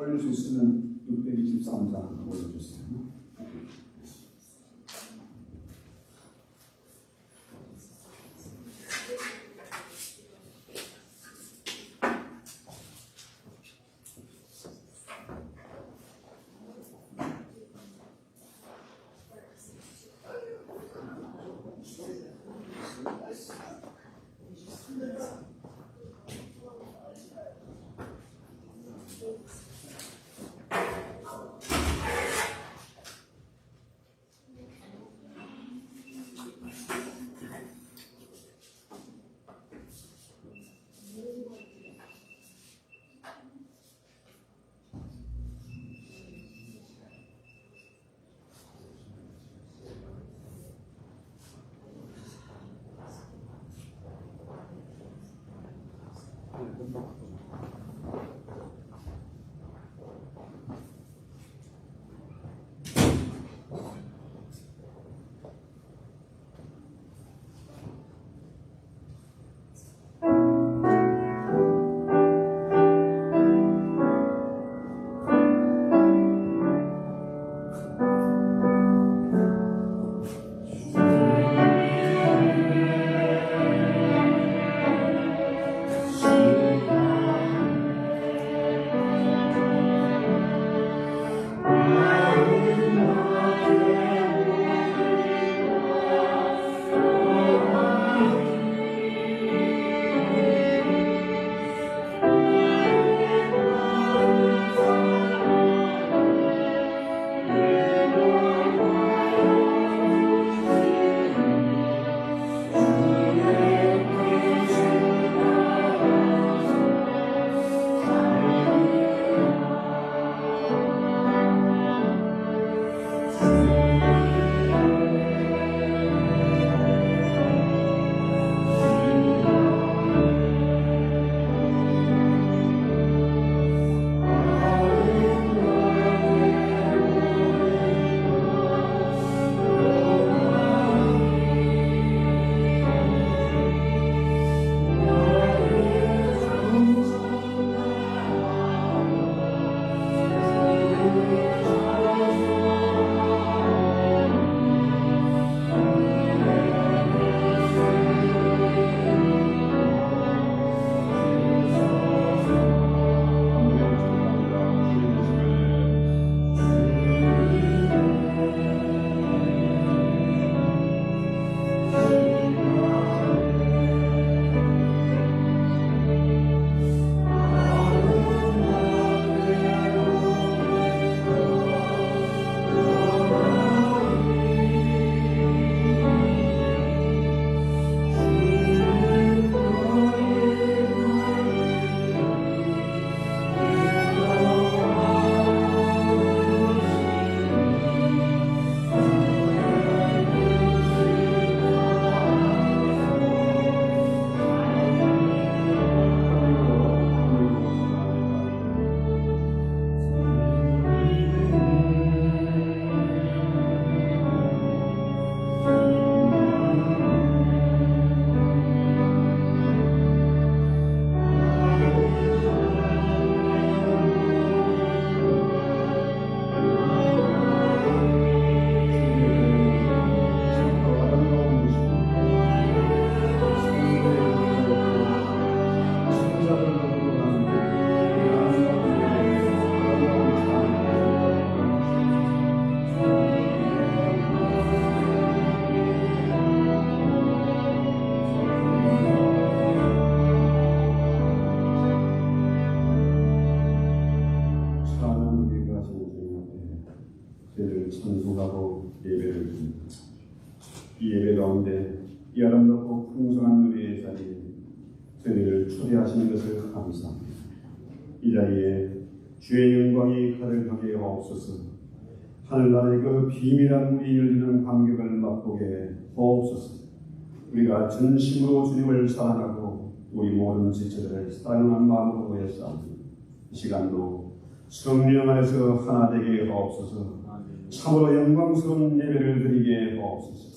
올릴 수 있으면 623장 올려주세요. 찬송하고 예배를 드립니다. 이 예배 가운데 이 아름답고 풍성한 누리의 자리에 저희를 초대하시는 것을 감사합니다. 이 자리에 주의 영광이 가득하게 하옵소서. 하늘나라의 그 비밀한 문이 열리는 감격을 맛보게 하옵소서. 우리가 진심으로 주님을 사랑하고 우리 모든 지체들을 사랑하는 마음으로 모였사옵니다. 이 시간도 성령 안에서 하나 되게 하옵소서. 참으로 영광스러운 예배를 드리게 하옵소서.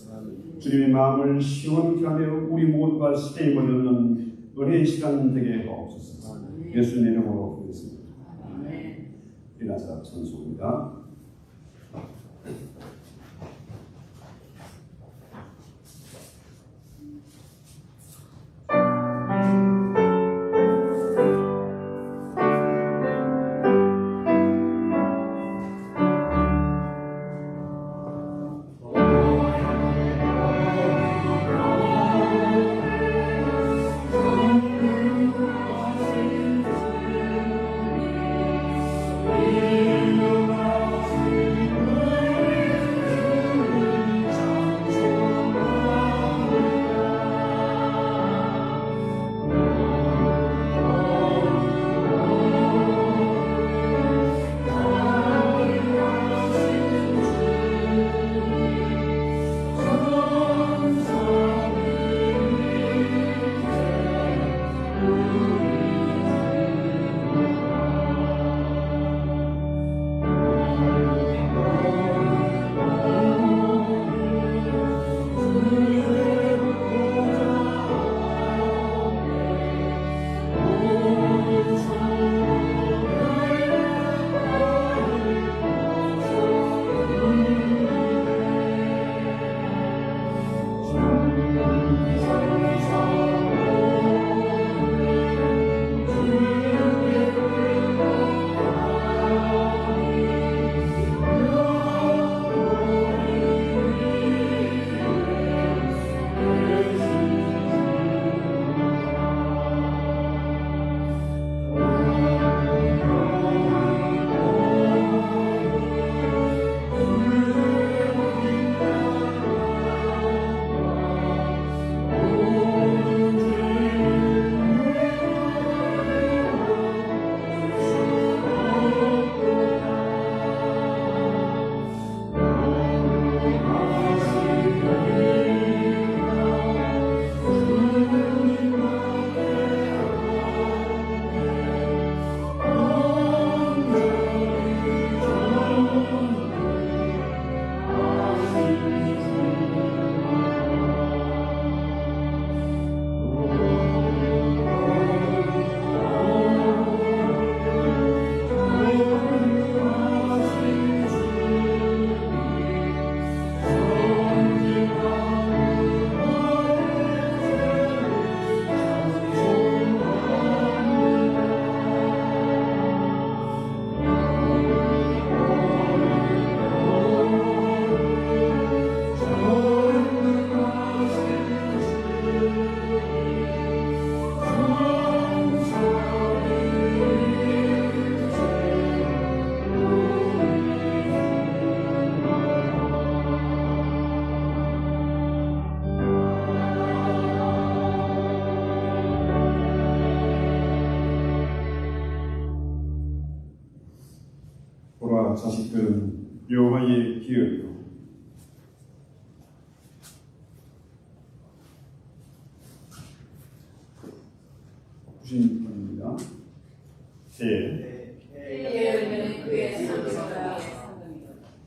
주님의 마음을 시원케 하며 우리 모두가 힘을 얻는 은혜의 시간 되게 하옵소서. 예수님 이름으로 부르겠습니다. 일어나서 찬송입니다. 보라, 자식들은 여호와의 기업이요 구신입니다.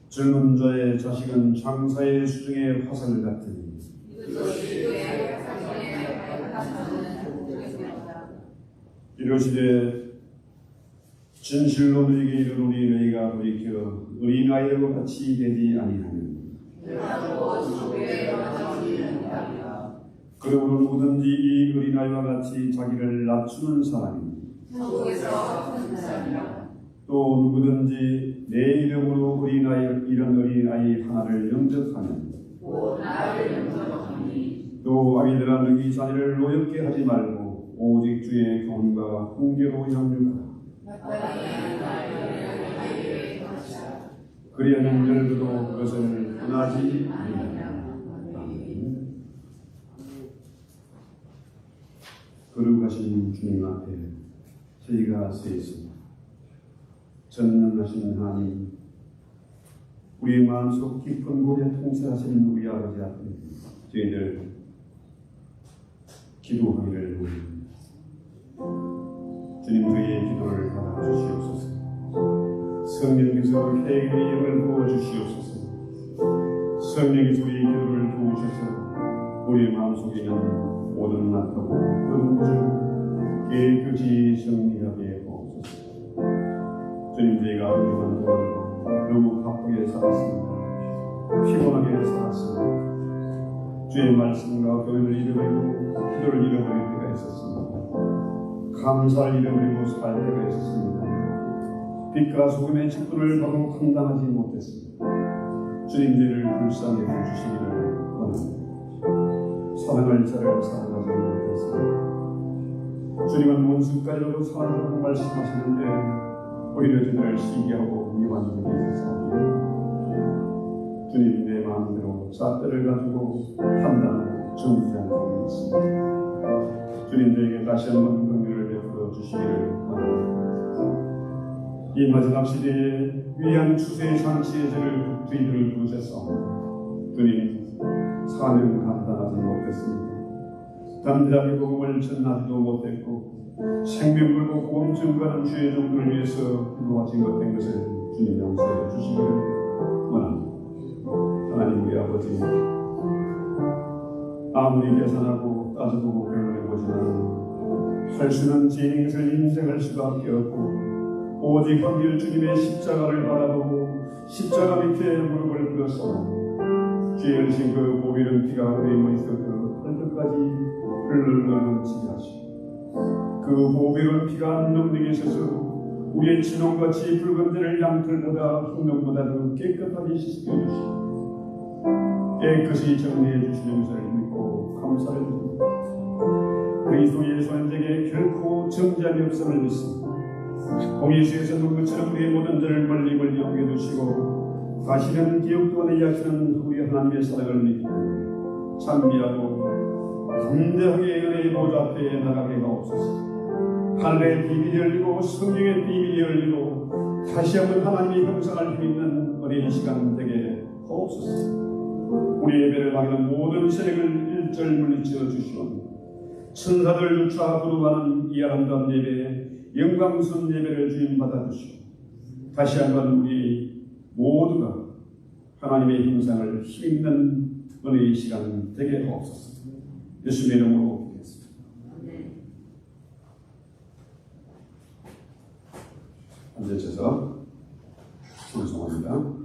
젊은 자의 자식은 장사의 수중의 화살 같으니 이러시되 진실로 너희에게 이르노니 너희가 돌이켜 어린아이와 같이 되지 아니하면 그러므로 누구든지 이 어린아이와 같이 자기를 낮추는 사람이 또 누구든지 내 이름으로 이런 어린아이 하나를 영접하면 또 아이들아 너희 자녀를 노엽게 하지 말고 오직 주의 경과 훈계로 양육하라. 그리하면 열두도 그것을 떠나지 아니하리라. 거룩하신 주님 앞에 저희가 서 있습니다. 전능하신 하나님, 우리 마음속 깊은 곳에 통솔하시는 우리 아버지 앞에 저희들 기도하기를 원합니다. 주님, 저희의 기도를 받아주시옵소서. 성령께서 회개의 영을 부어주시옵소서. 성령께서 우리의 기도를 도우셔서 우리의 마음속에 있는 모든 낙하고 그런 것을 깨끗이 정리하게 하옵소서. 주님 저희가 한동안 너무 바쁘게 살았습니다. 피곤하게 살았습니다. 주의 말씀과 교회를 잃어버리고 기도를 잃어버릴 때가 있었습니다. 감사를 잃어버리고 살 때가 있었습니다. 빛과 소금의 직분을 바로 감당하지 못했습니다. 주님 저희를 불쌍히 해주시기를 원합니다. 사랑할 자를 사랑하지 못했습니다. 주님은 원수까지도 사랑하라고 말씀하시는데 오히려 저들을 시기하고 미워하는 적이 있었습니다. 주님 내 마음대로 잣대를 가지고 판단하고 정죄한 적이 있습니다. 주님 저에게 다시 한번 긍휼을 베풀어 주시기를 바랍니다. 이 마지막 시대에 위대한 추수의 잔치에 저희들을 부르셨사옵니다. 주님 사명 감당하지 못했습니다. 담대하게 복음을 전하지도 못했고 생명 걸고 복음 증거하는 주의 종들을 위해서 기도하지 못한 것을 주님 용서해 주시기를 원합니다. 하나님 우리 아버지, 아무리 계산하고 따져보고 배워내보지만 할 수는 제 인생을 인정할 수밖에 없고 오직 한길 주님의 십자가를 바라보고 십자가 밑에 무릎을 꿇어서 죄 흘리신 그 보이는 피가 우리 머릿속에서 발끝까지 흘러 넘치게 하시고 그 보배로운 피가 능력에 있어서 우리의 진홍같이 붉은 데를 양털보다 흑룡보다도 깨끗하게 씻겨주시고 깨끗이 정리해 주시는 것을 믿고 감사를 드립니다. 그리스도 예수 안에게 결코 정죄함이 없음을 믿습니다. 공예수에서 눈물처럼 우리의 모든 죄를 멀리 오게 두시고 다시는 기억도 안 하게 하시는 우리 하나님의 사랑을 믿고 찬미하고 담대하게 은혜의 보좌 앞에 나가게 하옵소서. 하늘의 비밀이 열리고 성령의 비밀이 열리고 다시 한번 하나님의 형상을 힘입는 어린 시간 되게 하옵소서. 우리 예배를 막는 모든 세력을 일절 물리쳐 주시옵니다. 천사들 주차 부르하는 이 아름다운 예배에 영광스러운 예배를 주님 받아주시고 다시 한번 우리 모두가 하나님의 형상을 힘입는 은혜의 시간 되게 하옵소서. 예수님의 이름으로 기도했습니다. 앉으셔서 찬송합니다.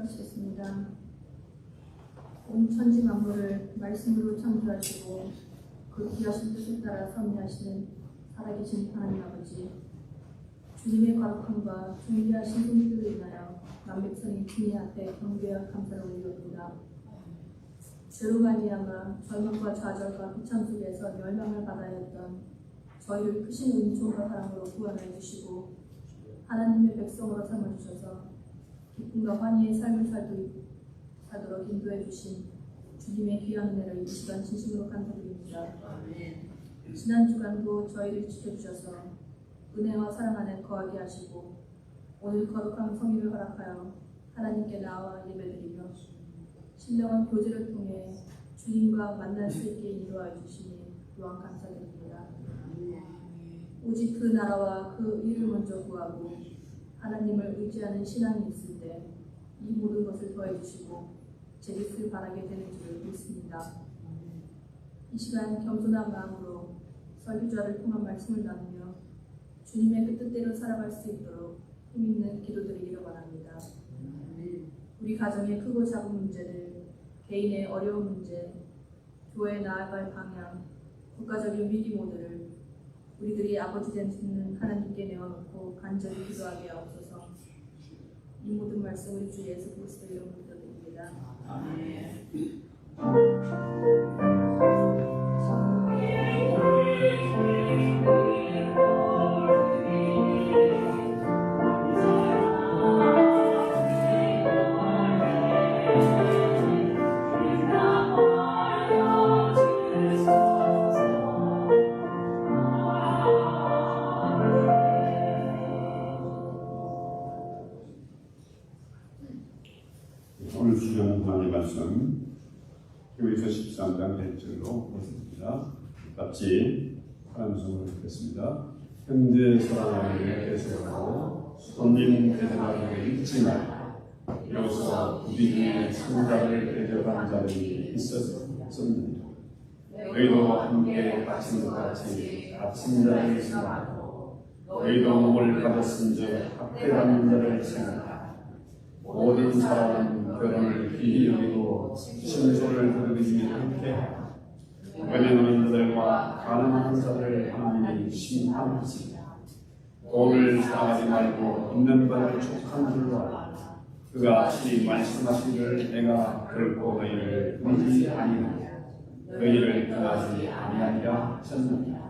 기도하시겠습니다. 온 천지 만물을 말씀으로 창조하시고 그 귀하신 뜻에 따라 섭리하시는 살아계신 하나님 아버지, 주님의 거룩함과 존귀하신 손길로 인하여 만백성이 주님 앞에 경배와 감사를 올리옵니다. 죄로 말미암아 절망과 좌절과 비참 속에서 멸망을 받아야 했던 저희를 크신 은총과 사랑으로 구원해 주시고 하나님의 백성으로 삼아주셔서 기쁨과 환희의 삶을 살도록 인도해 주신 주님의 귀한 은혜를 이 시간 진심으로 감사드립니다. 지난 주간도 저희를 지켜주셔서 은혜와 사랑 안에 거하게 하시고 오늘 거룩한 성의를 허락하여 하나님께 나와 예배드리며 신령한 교제를 통해 주님과 만날 수 있게 인도하여 주시니 또한 감사드립니다. 오직 그 나라와 그 의를 먼저 구하고 하나님을 의지하는 신앙이 있을 때 이 모든 것을 더해 주시고 제 뜻을 바라게 되는 줄을 믿습니다. 이 시간 겸손한 마음으로 설교자를 통한 말씀을 나누며 주님의 그 뜻대로 살아갈 수 있도록 힘있는 기도드리기를 원합니다. 우리 가정의 크고 작은 문제들, 개인의 어려운 문제, 교회에 나아갈 방향, 국가적인 위기 모드를 우리들이 아버지 되시는 하나님께 내어놓고 간절히 기도하게 하옵소서. 이 모든 말씀 우리 주 예수 그리스도 이름으로 기도드립니다. 아멘. 오늘 주시는 하나님의 말씀 히브리서 13장 1절로 읽습니다. 같이 함성을 듣겠습니다. 현재 사랑하는 대세하고 손님 대접하는 잊지 말라. 이로써 우리 중에 상자를 대접한 자들이 있었습니다. 너희도 함께 갇힌 것 같이 갇힌 자를 생각하고 너희도 몸을 가졌은즉 학대받는 자를 생각하라. 모든 사람은 결혼을 귀히 여기고 신소를 들으니 함께 하라. 은혜는 자들과 가난한 자들을 하나님이 심판하시리라. 돈을 사하지 말고 있는 바를 족한 줄로 알라. 그가 이 말씀하시기를 내가 결코 너희를 버리지 아니하리라. 너희를 떠나지 아니하리라 하셨느니라.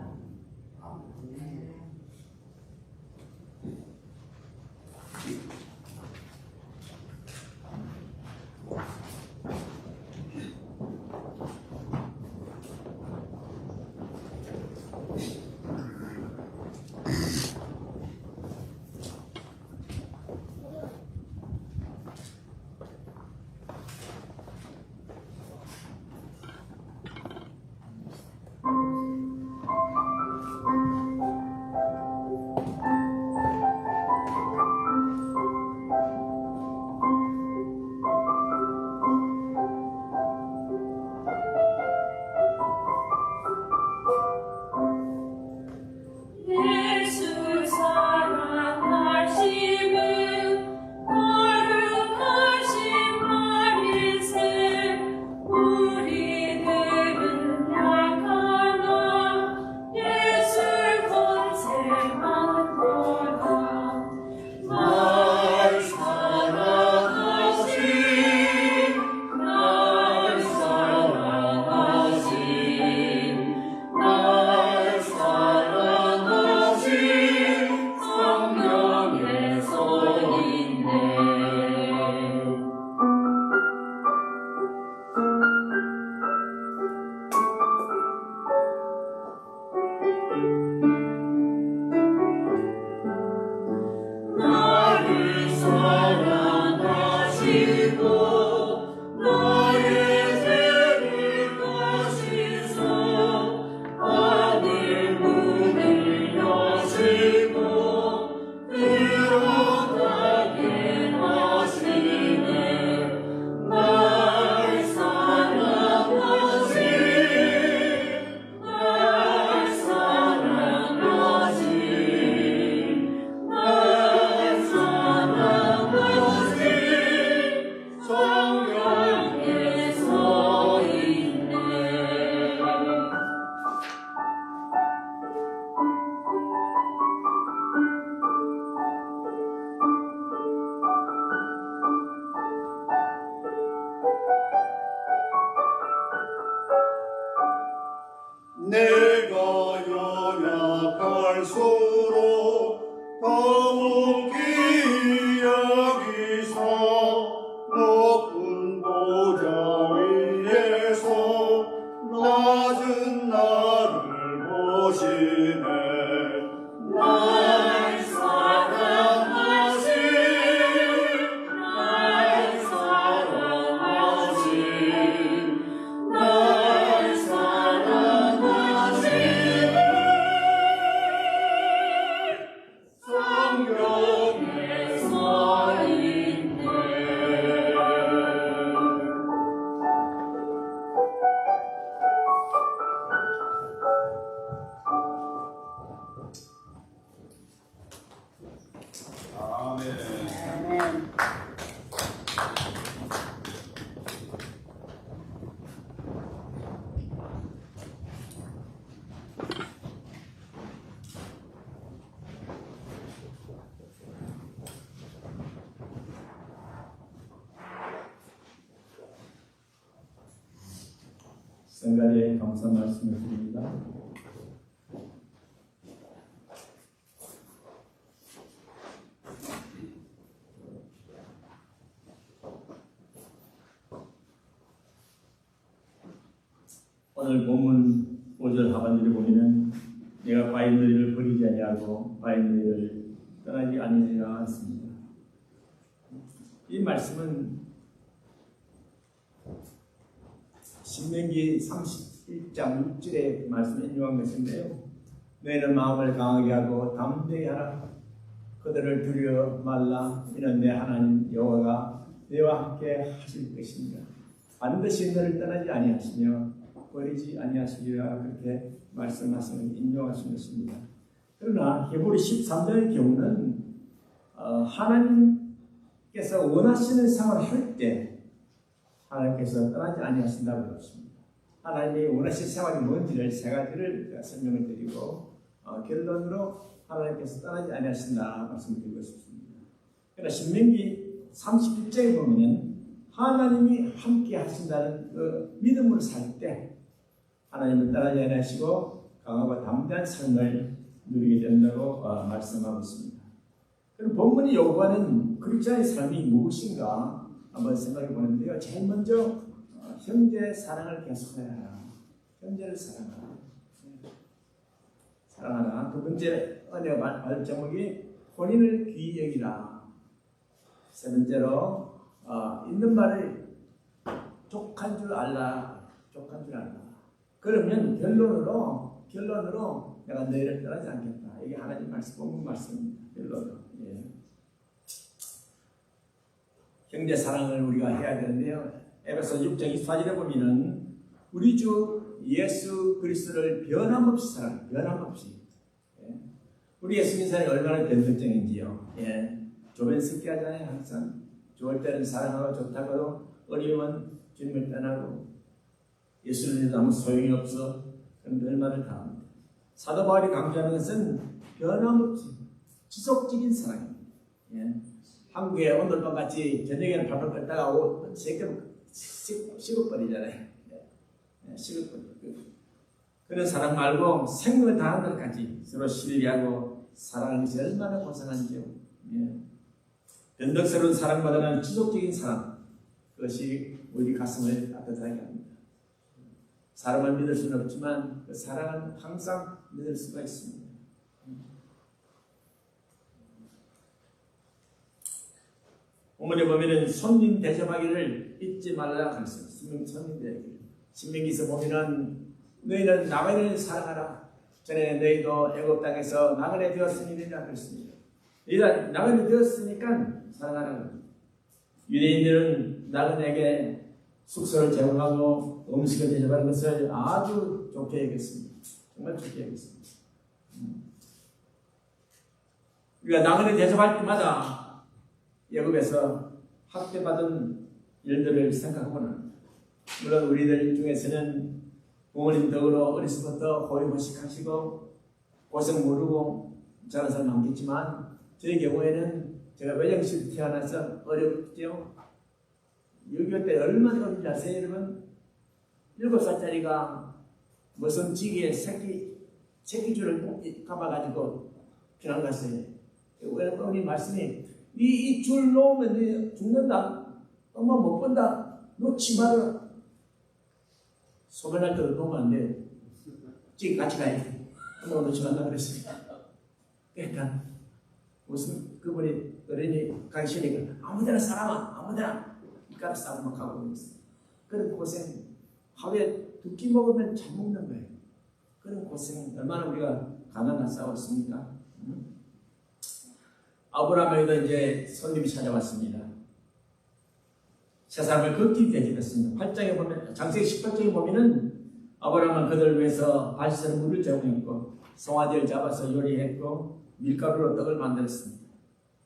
거룩히 여기서 높은 보좌 위에서 낮은 나를 보시네. 날 사랑하신 날 사랑하신 날 사랑하신 성경에 써있네. 아멘. 성가대에 감사 말씀을 드립니다. 오늘 본문 5절 하반절에 보면은 내가 과연 너희를 버리지 아니하고 과연 너희를 떠나지 아니하리라 했습니다. 이 말씀은 신명기 31장 6절의 말씀을 인용한 것인데요. 너희는 마음을 강하게 하고 담대히 하라. 그들을 두려워 말라. 이는 내 하나님 여호와가 너희와 함께 하실 것입니다. 반드시 너를 떠나지 아니하시며 버리지 아니하시리라. 그렇게 말씀하시는 인용하신 것입니다. 그러나 히브리 13장의 경우는 하나님께서 원하시는 상을 할 때 하나님께서 떠나지 아니하신다고 그랬습니다. 하나님이 원하시는 생활이 뭔지를 세 가지를 설명을 드리고 결론으로 하나님께서 떠나지 아니하신다 말씀드리고 싶습니다. 그러나 신명기 31장에 보면 하나님이 함께 하신다는 그 믿음으로 살 때 하나님은 떠나지 아니하시고 강하고 담대한 삶을 누리게 된다고 말씀하고 있습니다. 그럼 본문이 요구하는 그리스도의 삶이 무엇인가 한번 생각해 보는데요. 제일 먼저 형제 사랑을 계속해야 하라. 형제를 사랑하라. 사랑하라. 두 번째 은혜 받을 제목이 혼인을 귀히 여기라. 세 번째로 있는 말을 족한 줄 알라. 족한 줄 알라. 그러면 결론으로 내가 너희를 떠나지 않겠다. 이게 하나님 말씀, 본문 말씀입니다. 결론으로. 예. 형제 사랑을 우리가 해야 되는데요. 에베소 6장 24절에 보면은 우리 주 예수 그리스도를 변함없이 사랑, 변함없이. 예. 우리 예수님 사랑이 얼마나 변덕적인지요. 예. 조변스럽게 하잖아요. 항상 좋을 때는 사랑하고 좋다가도 어려우면 주님을 떠나고 예수를 믿어도 아무 소용이 없어. 그럼 멸망을 당합니다. 사도 바울이 강조하는 것은 변함없이 지속적인 사랑입니다. 예. 한국에 오늘 밤 같이 저녁에는 밥을 끓다가 옷 식어버리잖아요. 예. 식어버리고 그런 사랑 말고 생명을 다하는 것까지 서로 신뢰하고 사랑하는 것이 얼마나 고상한지요. 예. 변덕스러운 사랑보다는 지속적인 사랑, 그것이 우리 가슴을 따뜻하게 합니다. 사람을 믿을 수는 없지만 그 사랑은 항상 믿을 수가 있습니다. 본문에 보면은 손님 대접하기를 잊지 말라 그랬어요. 손님 대접하기를. 신명기서 보면은 너희는 나그네를 사랑하라. 전에 너희도 애굽 땅에서 나그네 되었으니라 그랬습니다. 너희가 나그네 되었으니까 사랑하라. 유대인들은 나그네에게 숙소를 제공하고 음식을 대접하는 것을 아주 좋게 여겼습니다. 정말 좋게 여겼습니다. 우리가 나그네 대접할 때마다 애굽에서 학대받은 일들을 생각하고는 물론 우리들 중에서는 부모님 덕으로 어려서부터 호의호식하시고 고생 모르고 자란 사람 많겠지만 저의 경우에는 제가 외정식 태어나서 어렵죠. 6.25 때 얼마나 어린지 아세요, 여러분? 7살짜리가 무슨 지기에 새끼줄을 감아가지고 피난 갔어요. 어머니 말씀이 이 줄 놓으면 네 죽는다. 엄마 못 본다. 놓지 마라. 소변할 때도 놓으면 안 돼. 지금 같이 가야 돼. 엄마가 놓지 말라 그랬습니다. 그러니까 무슨 그분이 어린이 가기 싫으니까 아무데나 살아봐. 아무데나. 이까지 싸고 막 가고 있어요. 그런 고생. 하루에 2끼 먹으면 잘 먹는 거예요. 그런 고생. 얼마나 우리가 가난한 싸웠습니까? 아브라함에게도 이제 손님이 찾아왔습니다. 세 사람을 걷기 위해 기도했습니다. 8장에 보면, 장세기 18장에 보면은 아브라함은 그들을 위해서 발시에서 물을 제공했고 송아지를 잡아서 요리했고 밀가루로 떡을 만들었습니다.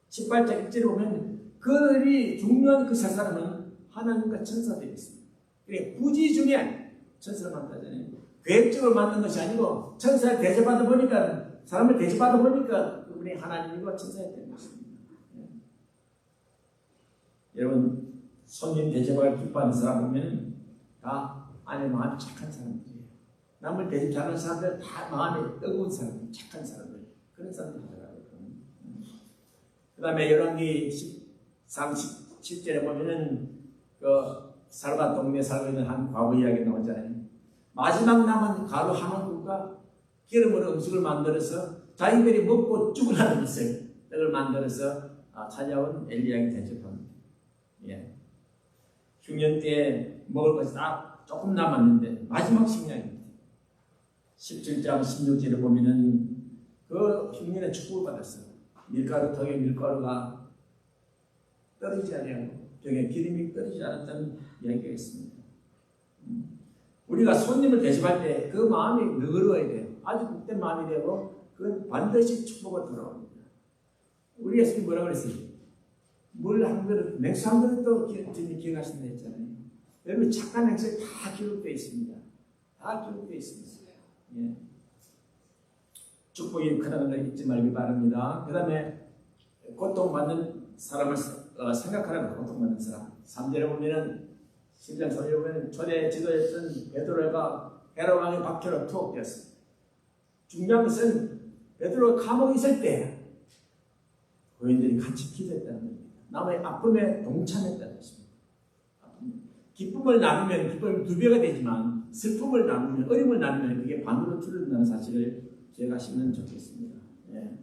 18장 1절에 보면 그들이 중요한 그 세 사람은 하나님과 천사들이었습니다. 그러니까 굳이 중요한 천사를 만나잖아요. 계획적으로 만든 것이 아니고 천사를 대접받아 보니까 사람을 대접받아 보니까 그분이 하나님과 천사였던 것입니다. 여러분 손님 대접을 기뻐하는 사람 보면 다 안에 마음이 착한 사람들이에요. 남을 대접 잘하는 사람들 다 마음이 뜨거운 사람들, 착한 사람들, 그런 사람들 하더라고요. 그 다음에 열왕기 37절에 보면은 그 살바 동네에 살고 있는 한 과부 이야기 나오잖아요. 마지막 남은 가루 한 원국과 기름으로 음식을 만들어서 자기들이 먹고 죽을 하는 있어요. 떡을 만들어서 찾아온 엘리야에게 대접합니다. 예. 흉년 때 먹을 것이 딱 조금 남았는데 마지막 식량입니다. 17장 16절에 보면은 그 흉년에 축복을 받았어요. 밀가루 턱에 밀가루가 떨어지지 않고 벽에 기름이 떨어지지 않았다는 이야기가 있습니다. 우리가 손님을 대접할 때 그 마음이 너그러워야 돼요. 아주 복된 마음이 되고 그건 반드시 축복으로 돌아옵니다. 우리 예수님이 뭐라고 그랬어요? 물 한 그릇, 맥주 한 그릇도 주님이 기억하신다 했잖아요. 여러분 착한 행실이 다 기록되어 있습니다. 다 기록되어 있습니다. 예. 축복이 크다는 걸 잊지 말기 바랍니다. 그 다음에 고통받는 사람을 생각하라고 고통받는 사람. 3절에 보면은 10장 3절에 보면 초대 지도였던 베드로가 헤롯 왕의 박해로 투옥되었습니다. 중요한 것은 베드로가 감옥에 있을 때 고인들이 같이 기도했다는 겁니다. 남의 아픔에 동참했다는 것입니다. 기쁨을 나누면 기쁨이 2배가 되지만 슬픔을 나누면 어려움을 나누면 그게 반으로 줄어든다는 사실을 기억하시면 좋겠습니다. 예.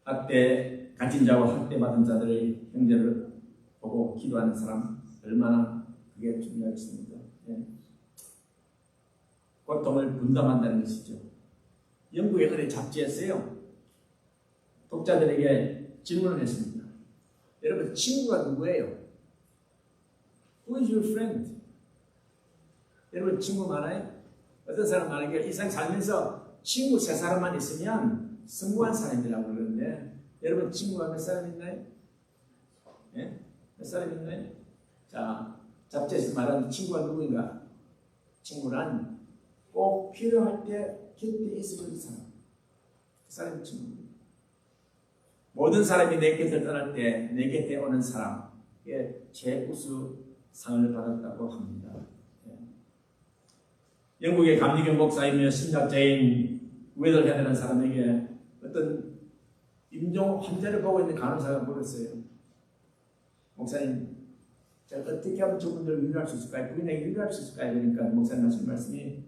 학대 갇힌 자와 학대받은 자들의 형제를 보고 기도하는 사람 얼마나 그게 중요하겠습니까? 예. 고통을 분담한다는 것이죠. 영국의 어느 잡지에서요 독자들에게 질문을 했습니다. 여러분 친구가 누구예요? Who is your friend? 여러분 친구 많아요? 어떤 사람 말하기에 이상 살면서 친구 3사람만 있으면 성공한 사람이라고 그러는데 여러분 친구가 몇 사람 있나요? 예? 몇 사람 있나요? 자, 잡지에서 말하는 친구가 누구인가? 친구란 꼭 필요할 때 곁에 있어줄 사람. 그 사람이 친구입니다. 모든 사람이 내 곁을 떠날 때 내 곁에 오는 사람에 최우수 상을 받았다고 합니다. 영국의 감리교 목사이며 신학자인 웨덜헤드라는 사람에게 어떤 임종 환자를 보고 있는 간호사가 물었어요. 목사님, 제가 어떻게 하면 저분들을 위로할 수 있을까요? 부인에게 위로할 수 있을까요? 그러니까 목사님 하신 말씀이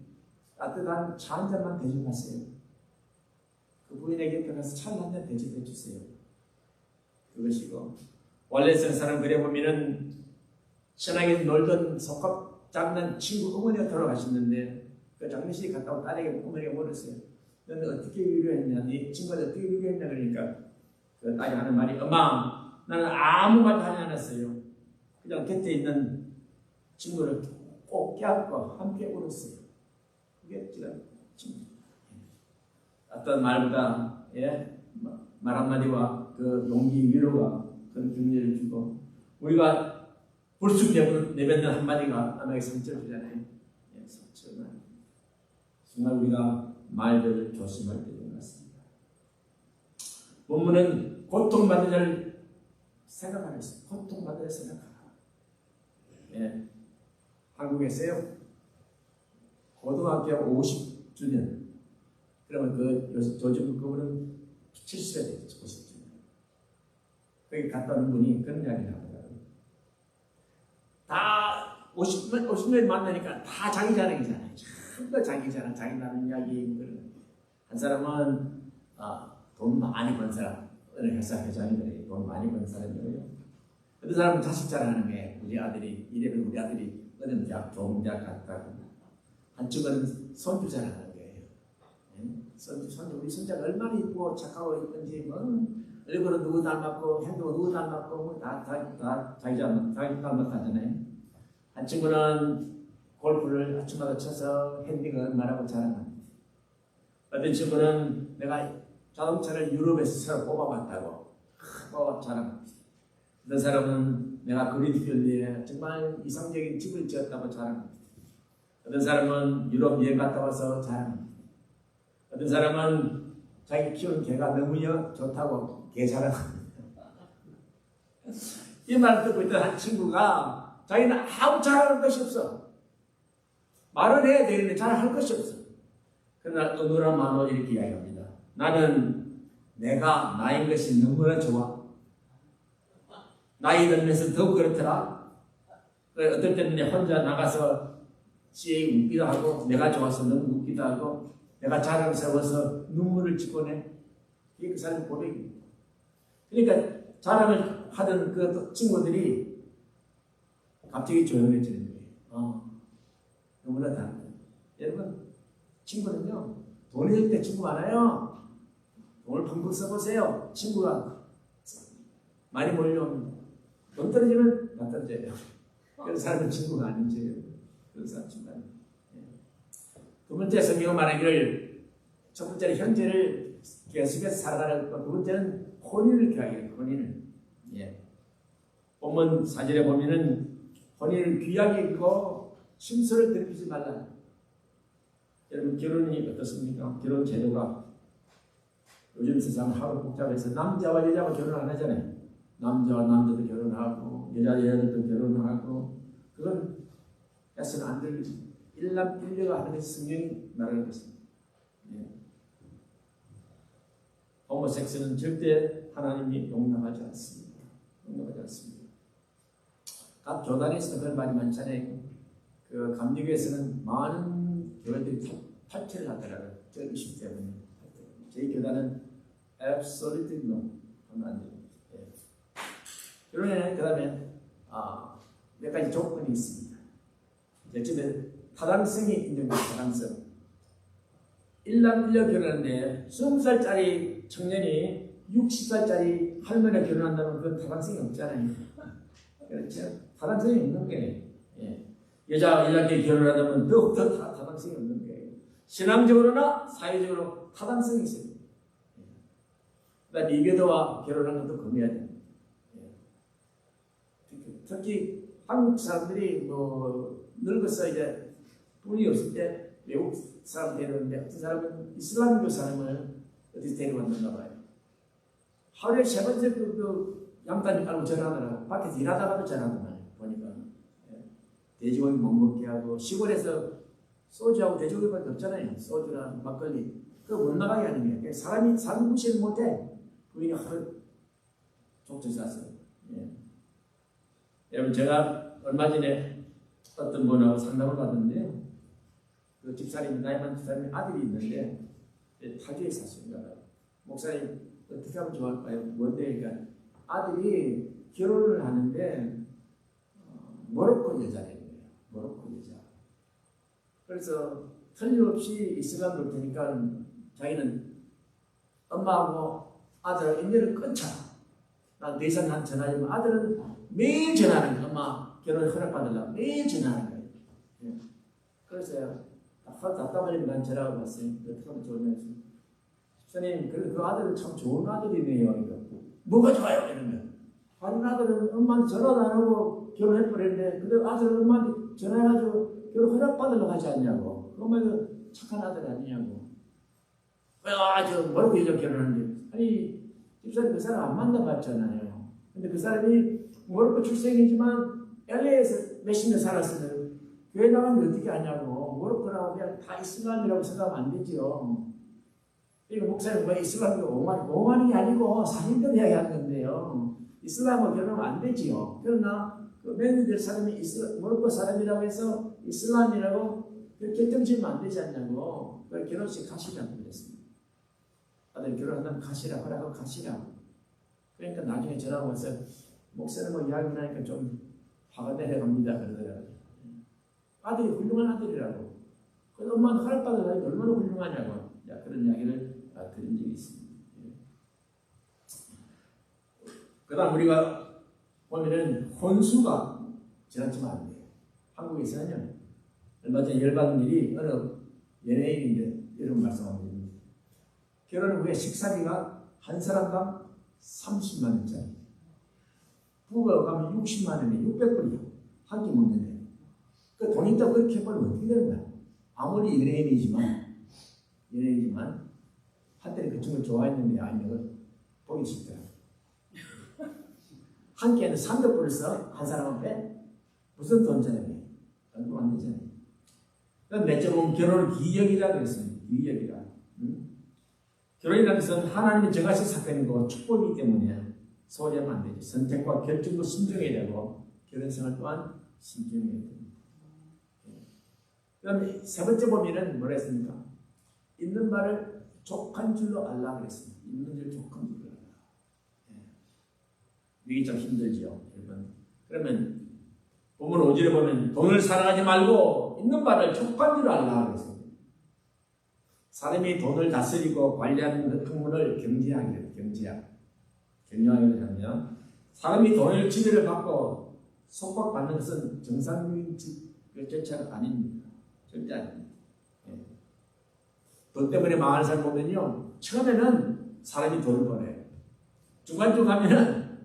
따뜻한 차 한 잔만 대접하세요. 그 부인에게 가서 차 한 잔 대접해 주세요. 그것이고 원래선 사람 그래 보면은 신나게 놀던 속합 장난 친구 어머니가 돌아가셨는데 그 장례식에 갔다 온 딸에게 어머니가 물었어요. 너는 어떻게 위로했냐? 네 친구한테 어떻게 위로했냐? 그러니까 그 딸이 하는 말이 엄마 나는 아무 말도 하지 않았어요. 그냥 곁에 있는 친구를 꼭 껴안고 함께 울었어요. 그게 지금 어떤 말보다 말 한마디와 그 용기 위로가 그런 격려를 주고 우리가 불쑥 내뱉는 한마디가 남에게 상처를 주잖아요. 정말 우리가 말들을 조심할 때인 것 같습니다. 본문은 고통받는 자를 생각하고 있어요. 고통받는 자를 생각하라. 예. 한국에서요 고등학교 50주년 그러면 그 요즘 그분은 70세 됐죠. 90세. 거기 갔다 온 분이 그런 이야기를 하더라고요. 다 50년 만나니까 다 자기 자랑이잖아요. 전부 자기 자랑, 자기 나는 이야기. 한 사람은 돈 많이 번 사람, 어느 회사 회장이들이 돈 많이 번 사람이고요. 어떤 사람은 자식 자랑하는 게 우리 아들이 이래면 우리 아들이 어느 대학 좋은 대학 갔다고. 한쪽은 손주 자랑하는 거예요. 손주 우리 손자가 얼마나 이쁘고 착하고 이쁜지 뭐 얼굴은 누구 닮았고 행동은 누구 닮았고 뭐 다 자기 닮았다잖아요. 한 친구는 골프를 아침마다 쳐서 핸디가 얼마라고 자랑합니다. 어떤 친구는 내가 자동차를 유럽에서 새로 뽑아봤다고 자랑합니다. 어떤 사람은 내가 그린필드에 정말 이상적인 집을 지었다고 자랑합니다. 어떤 사람은 유럽 여행 갔다 와서 자랑합니다. 어떤 사람은 자기 키운 개가 너무 좋다고 개 자랑합니다. 이 말을 듣고 있던 한 친구가 자기는 아무 자랑할 것이 없어. 말은 해야 되는데 자랑할 것이 없어. 그러나 어느한 마음으로 이렇게 이야기합니다. 나는 내가 나인 것이 너무나 좋아. 나이 들면서 더 그렇더라. 어떨 때는 혼자 나가서 씩 웃기도 하고 내가 좋아서 너무 웃기도 하고 내가 자랑스러워서 눈물을 짓고내. 이게 그 사람의 고백입니다. 그러니까 자랑을 하던 그 친구들이 갑자기 조용해지는 거예요. 너무나 다르다. 여러분, 친구는요, 돈이 될 때 친구 많아요. 돈을 펑펑 써보세요. 친구가 많이 몰려옵니다. 돈 떨어지면 나 떨어져요. 그런 사람은 친구가 아니지. 그런 사람 친구가 아니에요. 두 번째 성경은 말하기를 첫 번째는 형제를 계속해서 살아가는 것, 두 번째는 혼인을 기하게 혼인을. 본문 4절에 보면은 혼인을 귀하게 여기고 심소를 더럽히지 말라. 여러분 결혼이 어떻습니까? 결혼 제도가 요즘 세상 하도 복잡해서 남자와 여자가 결혼 안 하잖아요. 남자와 남자도 결혼하고 여자들도 결혼하고 그건 해서는 안 될 일남일녀가 하는 것이 성경이 말하는 것입니다. 호모섹스는 절대 하나님이 용납하지 않습니다. 용납하지 않습니다. 각 교단에서는 그런 말이 많잖아요. 그 감리교에서는 많은 교회들이 탈퇴를 하더라고요. 저 의식 때문에. 저희 교단은 absolutely no 하면 안 됩니다. 그러면 그 다음에 몇 가지 조건이 있습니다. 이제 타당성이 인정된 타당성. 일남일녀 결혼하는데 20살짜리 청년이 60살짜리 할머니가 결혼한다면 그건 타당성이 없잖아요. 그렇죠? 타당성이 없는 거예요. 여자끼리 결혼하다면 더욱더 타당성이 없는 거예요. 신앙적으로나 사회적으로 타당성이 있습니다. 그다음 이교도와 결혼한 것도 금해야 됩니다. 특히 한국 사람들이 뭐 늙어서 이제 돈이 없을 때 외국 사람 데려오는데 어떤 사람은 이슬람교 사람을 어디서 데려왔는가 봐요. 하루에 3번째 그 양다리 깔고 전화하더라고. 밖에서 일하다가도 전화하더만 보니까. 돼지고기 못 먹게 하고 시골에서 소주하고 돼지고기밖에 없잖아요. 소주랑 막걸리. 그거 못 나가게 하는 거예요. 사람이 사람 무시를 못해. 부인이 하루 족저 쌌어요. 여러분 제가 얼마 전에 어떤 분하고 상담을 받았는데 그 집사님 나이 많은 집사님 아들이 있는데 타주에 사십니다. 목사님 어떻게 하면 좋을까요? 뭔데? 그러니까 아들이 결혼을 하는데 모로코 여자래요. 모로코 여자. 그래서 틀림없이 이슬람 볼 테니까 자기는 엄마하고 아들 인연을 끊자. 나 더 이상 난 전화하면 아들은 매일 전화하는 거예요. 엄마 결혼 허락받으려고 매일 전화하는 거예요. 그래서 답답하니까 난 전화하고 왔어요. 어떻게 하면 좋으면서 선생님 그 아들은 참 좋은 아들이네요. 뭐가 좋아요? 이러면 다른 아들은 엄마한테 전화도 안 하고 결혼해버렸는데 근데 아들은 엄마한테 전화해가지고 결혼 허락받으려고 하지 않냐고. 그러면 착한 아들 아니냐고. 저 모르고 여자 결혼하는데 아니 집사님 그 사람 안 만나봤잖아요. 근데 그 사람이 모로코 출생이지만 LA에서 몇십 년 살았으면 교회 나가면 어떻게 하냐고. 모로코라고 그냥 다 이슬람이라고 생각하면 안 되죠. 그러니까 목사님 뭐 이슬람이 옹호하는 게 아니고 사실대로 이야기하는 건데요. 이슬람은 결혼하면 안 되지요. 그러나 그 매너될 사람이 모로코 사람이라고 해서 이슬람이라고 결정지으면 안 되지 않냐고. 그 결혼식 가시라고 그랬습니다. 아들 결혼한다면 가시라 하라고 가시라. 그러니까 나중에 전화 와서 목사님 뭐 이야기를 하니까 좀 화가 내려갑니다. 그러더라고요. 아들이 훌륭한 아들이라고. 그 엄마는 하늘바다가 얼마나 훌륭하냐고. 그런 이야기를 드린 적이 있습니다. 그 다음 우리가 보면은 혼수가 지나치면 안 돼요. 한국에서는요. 얼마 전에 열받은 일이 어느 연예인인데 이런 말씀을 드립니다. 결혼 후에 식사비가 한 사람당 30만 원짜리. 부부가 가면 60만 원에 600불이요. 한 끼 먹는데. 그 돈 있다고 그렇게 해버리면 어떻게 되는 거야? 아무리 연예인이지만 한때는 그 친구를 좋아했는데 아니면 보기 싫더라. 한 끼에는 300불을 써. 한 사람 앞에 무슨 돈짜리? 얼마 안 되잖아요. 그럼 넷째 보면 결혼을 기적이라 그랬습니다. 기적이라. 결혼이라는 것은 하나님이 정하신 사건이고 축복이기 때문에 소홀히 하면 안 되죠. 선택과 결정도 신중해야 되고 결혼 생활 또한 신중해야 됩니다. 그 다음에 세 번째 보면은 뭐라 했습니까? 있는 말을 족한 줄로 알라 그랬습니다. 있는 줄 족한 줄로 알라. 이게 좀 힘들죠. 여러분. 그러면 본문 5절에 보면 돈을 사랑하지 말고 있는 말을 족한 줄로 알라 그랬습니다. 사람이 돈을 다스리고 관리하는 그 학문을 경제학이래요. 경영학이라고 하면 사람이 돈을 지배를 받고 속박받는 것은 정상적인 절차가 아닙니다. 절대 아닙니다. 돈 때문에 망하는 사람 보면요. 처음에는 사람이 돈을 벌어요. 중간쯤 가면은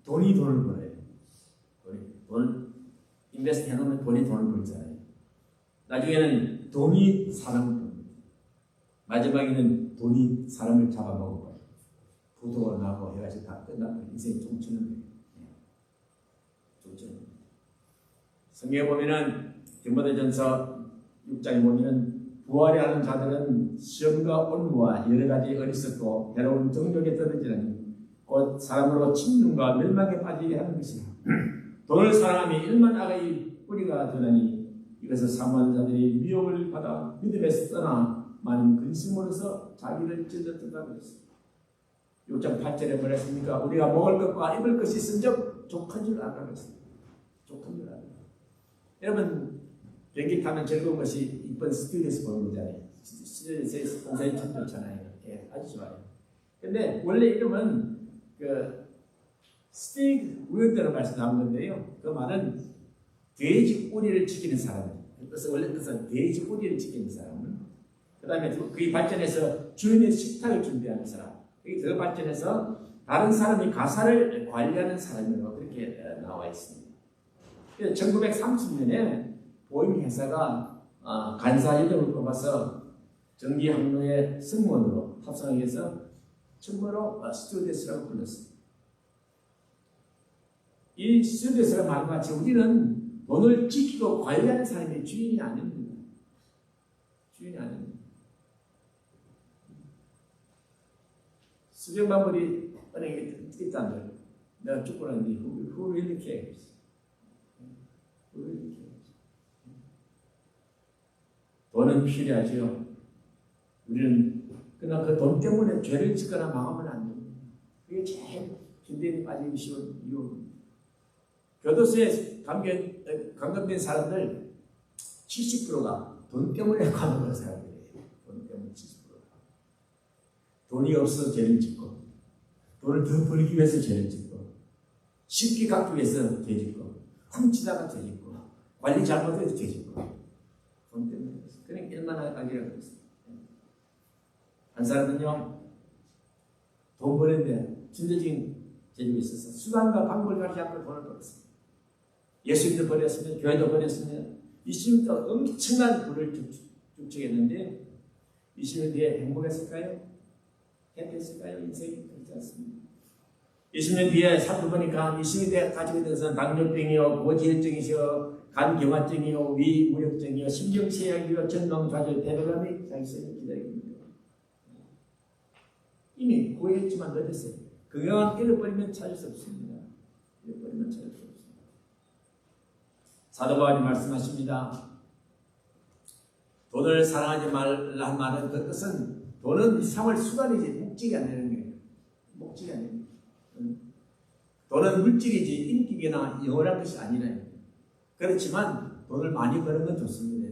돈이 돈을 벌어요. 돈을 인베스트 해놓으면 돈이 돈을 벌잖아요. 나중에는 돈이 사람을 벌어요. 마지막에는 돈이 사람을 잡아먹어요. 부도가 나고 해가지고 다 끝나고 인생이 종치는 거예요. 종치는 거예요. 성경에 보면은 디모데전서 6장에 보면은 부활이 하는 자들은 시험과 온무와 여러 가지 어리석고 괴로운 정욕에 떨어지는 곧 사람으로 침륜과 멸망에 빠지게 하는 것이라. 돈을 사랑함이 일만 악의 뿌리가 되나니 이것을 사모하는 자들이 미혹을 받아 믿음에서 떠나 많은 근심으로서 자기를 찔렀다 그랬습니다. 6장 8절에 뭐라 했습니까? 우리가 먹을 것과 입을 것이 있은즉 족한 줄 알라 그랬습니다. 족한 줄 알라. 여러분 비행기 타면 즐거운 것이 이번 스튜디오에서 보는 거잖아요. 스튜디오에서 공사님 참 좋잖아요. 예, 아주 좋아요. 근데 원래 이름은 그 스틱 우연대로 말씀 나온 건데요. 그 말은 돼지 꼬리를 지키는 사람이에요. 그래서 원래 뜻은 돼지 꼬리를 지키는 사람은 그 다음에 그게 발전해서 주인의 식탁을 준비하는 사람. 그게 더 발전해서 다른 사람이 가사를 관리하는 사람이라고 그렇게 나와 있습니다. 1930년에 보잉 회사가 간사 인력을 뽑아서 전기 항로의 승무원으로 탑승하기 위해서 처음으로 스튜어디스라고 불렀습니다. 이 스튜어디스가 말과 같이 우리는 돈을 지키고 관리하는 사람이 주인이 아닙니다. 주인이 아닙니다. 수정마물이 은행에 있다면 내가 죽고 나는데 who really cares? Who really cares? 돈은 필요하죠. 우리는 그러나 그 돈 때문에 죄를 짓거나 망하면 안 됩니다. 그게 제일 힘들게 빠지기 쉬운 이유입니다. 교도소에 감금된 사람들 70%가 돈 때문에 감금된 사람들이에요. 돈 때문에 70%가. 돈이 없어서 죄를 짓고 돈을 더 벌기 위해서 죄를 짓고 쉽게 갚기 위해서 죄 짓고 훔치다가 죄 짓고 관리 잘못해서 죄 짓고 돈 때문에 그러니까 얼마나 악이라고 그랬어요. 한 사람은요 돈 버는데 진짜적인 재주가 있어서 수단과 방법을 가리지 않고 돈을 벌었어요. 예수님도 버렸으면 교회도 버렸으면 20년 동안 엄청난 부를 축적했는데 20년 뒤에 행복했을까요? 행복했을까요? 인생이 그렇지 않습니다. 20년 뒤에 살펴보니까 20년 뒤에 가지고 있는 것은 당뇨병이요, 고지혈증이요, 간경화증이요, 위무력증이요, 신경쇠약이요, 전망좌절, 대변감이 자기 생을 기다립니다. 이미 구했지만 늦었어요. 그냥 잃어버리면 찾을 수 없습니다. 잃어버리면 찾을 수 없습니다. 사도 바울이 말씀하십니다. 돈을 사랑하지 말란 말은 그 뜻은 돈은 생활 수단이지 목적이 안 되는 거예요. 목적이 안 되는 거예요. 돈은 물질이지 인격이나 영원한 것이 아니라요. 그렇지만 돈을 많이 버는 건 좋습니다.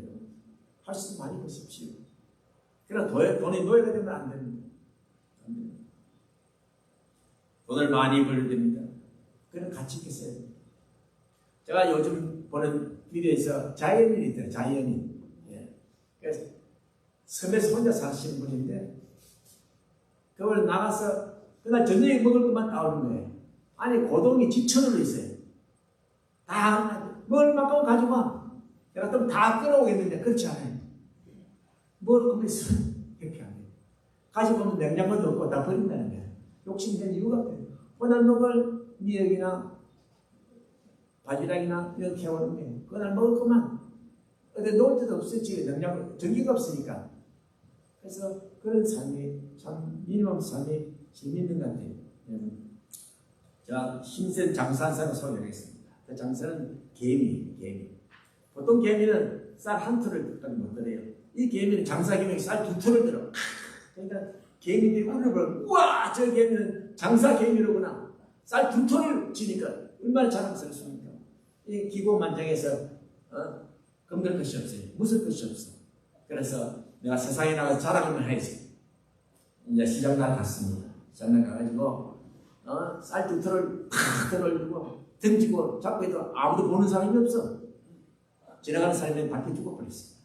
할 수 많이 버십시오. 그러나 돈이 노예가 되면 안 됩니다. 돈을 많이 벌어야 됩니다. 그런 가치 있게 써야 됩니다. 제가 요즘 보는 비디오에서 자연인이 있더라고요. 자연인. 예. 그래서 섬에서 혼자 사시는 분인데 그걸 나가서 그날 저녁에 먹을 것만 나오는 거예요. 아니 고동이 지천으로 있어요. 다 먹을 만큼 가져와. 내가 좀 다 끌어오겠는데 그렇지 않아요. 먹을 것만 있으면 그렇게 안 돼요. 가지고 오면 냉장고도 없고 다 버린다는 거예요. 욕심된 이유가 없어요. 오늘 먹을 미역이나 바지락이나 이렇게 해오는 거예요. 그날 먹을 것만 어디 놓을 데도 없어요. 지금 냉장고 전기가 없으니까. 그래서 그런 삶이 참 미니멈 삶이 재미있는 것 같아요. 제가 힘센 장사한 사람을 소개하겠습니다. 그 장사는 개미. 보통 개미는 쌀 한 톨을 못 들어요. 이 개미는 장사 개미는 쌀 두 톨을 들어. 그러니까 개미들이 우르르 우와 저 개미는 장사 개미로구나. 쌀 두 톨을 지니까 얼마나 자랑스럽습니까? 이 기고만장해서 검될 것이 없어요. 무슨 것이 없어. 그래서 내가 세상에 나가서 자랑을 해야지. 이제 시장 나갔습니다. 시장 나가가지고 쌀 두 톨을 팍 들어올리고 던지고 잡고 해도 아무도 보는 사람이 없어. 지나가는 사람이 밟혀 죽어버렸어.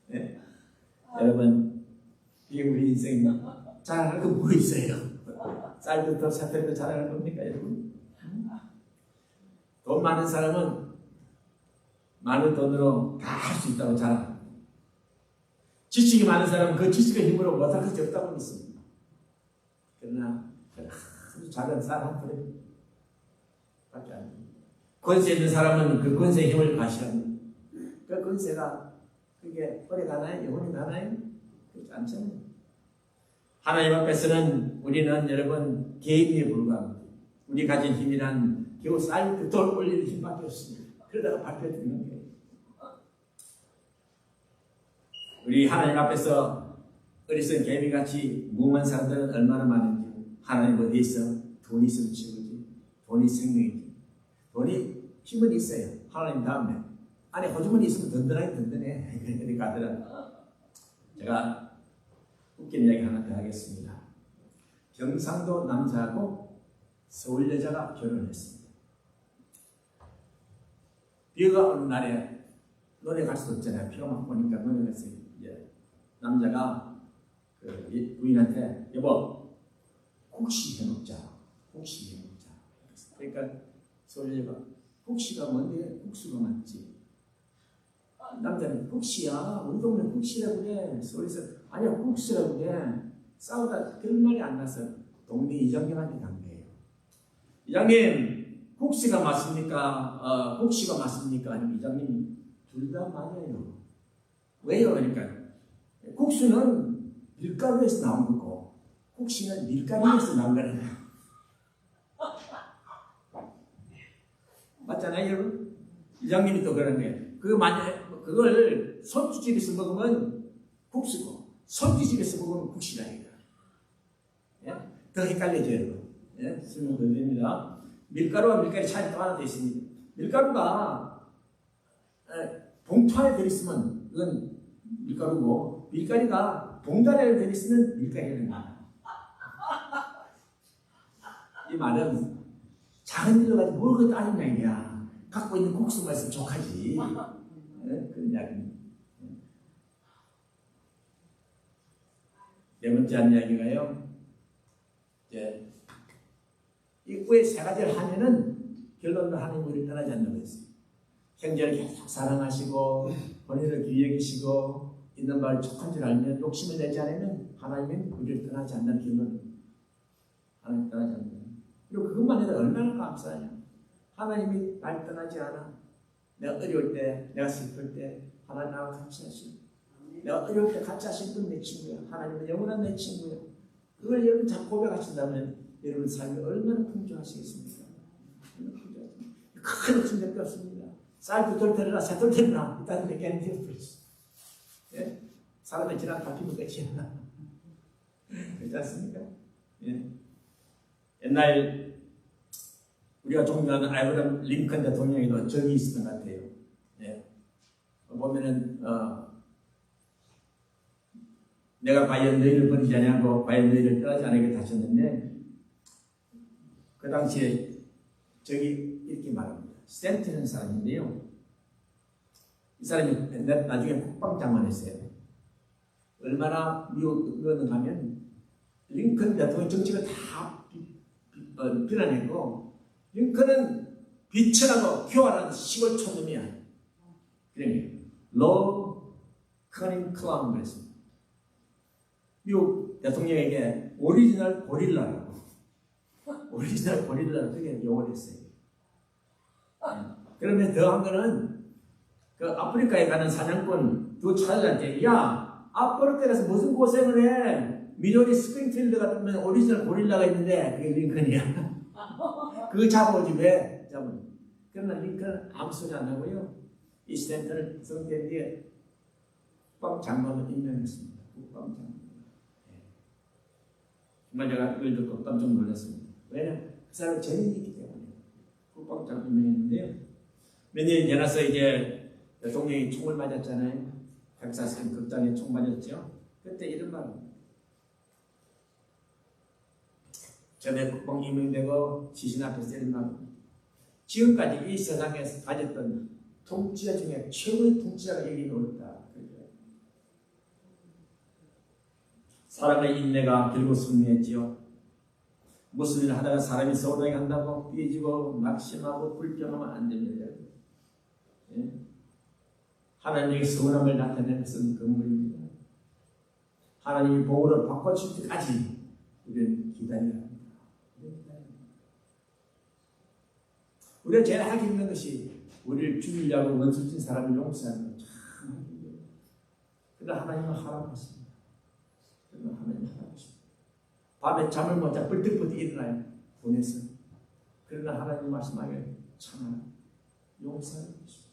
네. 여러분, 이게 우리 인생 자랑할 거 뭐 있어요? 쌀부터 사태부터 자랑할 겁니까, 여러분? 돈 많은 사람은 많은 돈으로 다 할 수 있다고 자랑합니다. 지식이 많은 사람은 그 지식의 힘으로 못할 것이 없다고 믿습니다. 그러나 아주 작은 쌀 한 톨에 밖에 안 됩니다. 권세 있는 사람은 그 권세의 힘을 과시합니다. 그 권세가 그게 오래 가나요? 영원히 가나요? 그렇지 않잖아요. 하나님 앞에서는 우리는 여러분 개인에 불과합니다. 우리 가진 힘이란 겨우 쌀 그 돌 올리는 힘밖에 없습니다. 그러다가 밟혀 죽는 거예요. 우리 하나님 앞에서 어리석은 개미같이 무모한 사람들은 얼마나 많은지 하나님 어디에 있어? 돈이 있으면 최고지. 돈이 생명이지. 돈이 힘은 있어요. 하나님 다음에. 안에 호주머니 있으면 든든해. 그러니까 아들은 제가 웃긴 이야기 하나 더 하겠습니다. 경상도 남자하고 서울 여자가 결혼했습니다. 비가 오는 날에 노래 갈 수 없잖아요. 비가 막 오니까 노래 갔어요. 남자가 그 부인한테 여보 국시 해먹자. 그러니까 서울 여자가 국시가 뭔데 국수가 맞지. 남자는 국시야. 우리 동네 국시라고 그래. 서울에서 아니야 국수라고 그래. 싸우다 결말이 안 나서 동네 이장님한테 간 거예요. 이장님 국시가 맞습니까? 국시가 맞습니까? 아니면 이장님이 둘 다 맞아요. 왜요? 그러니까 국수는 밀가루에서 나온 거고 국시는 밀가루에서 나온 거잖아요. 맞잖아요, 여러분? 이장님이 또 그런 거예요. 그걸 손주집에서 먹으면 국수고 손주집에서 먹으면 국시다 이거. 예? 더 헷갈려져요, 여러분. 예? 설명 더 드립니다. 밀가루와 밀가루 차이 또 하나 더 있습니다. 밀가루가 봉투 안에 들어있으면 그건 밀가루고 밀가루가 봉다리 안에 들어있으면 밀가루는 거야. 이 말은 작은 일로 가지고 뭘 그렇게 따지냐 이야. 갖고 있는 국수가 있으면 족하지. 네? 그런 이야기입니다. 네 번째 한 이야기가요. 이제 왜 세 가지를 하면은 결론도 하나님 우리를 떠나지 않는다고 했어요. 형제를 계속 사랑하시고 본인을 귀히 여기시고 있는 말 족한 줄 알면 욕심을 내지 않으면 하나님은 우리를 떠나지 않는다는 결론입니다. 하나님 떠나지 않는다. 그리고 그것만 해도 얼마나 감사해요. 하나님이 날 떠나지 않아. 내가 어려울 때, 내가 슬플 때 하나님 나와 같이 하시고 내가 어려울 때 같이 하신 분 내 친구야. 하나님은 영원한 내 친구야. 그걸 여러분 잘 고백하신다면 여러분 삶이 얼마나 풍조하시겠습니까? 큰 욕심 될 게 없습니다. 쌀도 돌테르나 새돌 테르나 일단 내 개는 되어버렸어. 예? 사람의 지난 바뀌면 끝이야. 그렇지 않습니까? 예? 옛날 우리가 존경하는 아브라함 링컨 대통령에도 적이 있었던 것 같아요. 예. 보면은 내가 과연 너희를 버리지 아니하고 과연 너희를 떠나지 않게 하셨는데 그 당시에 적이 이렇게 말합니다. 센트라는 사람인데요. 이 사람이 나중에 국방장관했어요. 얼마나 미웠는가 하면 링컨 대통령 정책을 다 비난했고 링컨은 비천하고 교활한 시골 촌놈이야. 그러니까 로 커닝 클라운 그랬습니다. 미국 대통령에게 오리지널 고릴라라고 그렇게 용어를 했어요. 그러면 더한 거는 그 아프리카에 가는 사냥꾼 두 차장한테 야 아프리카에 가서 무슨 고생을 해 미조리 스프링필드 같으면 오리지널 고릴라가 있는데 그게 링컨이야. 그거 잡아오지 왜 잡은? 그러나 링컨은 아무 소리 안 하고요. 이 스탠턴을 성대 뒤에 국방장관을 임명했습니다. 국방장관. 정말 제가 이걸 듣고 깜짝 놀랐습니다. 왜냐하면 그 사람이 재능이 있기 때문에 국방장관 임명했는데요. 몇 년이 지나서 이제 대통령이 총을 맞았잖아요. 텍사스 극장에 총 맞았죠. 그때 이런 말입니다. 전에 국방 임명되고 지신 앞에서 이런 말입니다. 지금까지 이 세상에서 가졌던 통치자 중에 최고의 통치자가 여기 있다. 사람의 인내가 결국 승리했지요. 무슨 일을 하다가 사람이 서울에 간다고 삐지고 낙심하고 불평하면 안 됩니다. 예? 하나님의 선함을 나타내는 것은 건물입니다. 하나님이 복으로 바꿔줄 때까지 우리는 기다려야 합니다. 우리가 제일 하기 힘든 것이 우리를 죽이려고 원수진 사람을 용서하는 것 참 하기 힘들어요. 그러나 하나님은 하라하십니다. 밤에 잠을 못 자 뿔떡뿔떡 일어나요. 보내서. 그러나 하나님 말씀하기를 참아라. 용서하는 것입니다.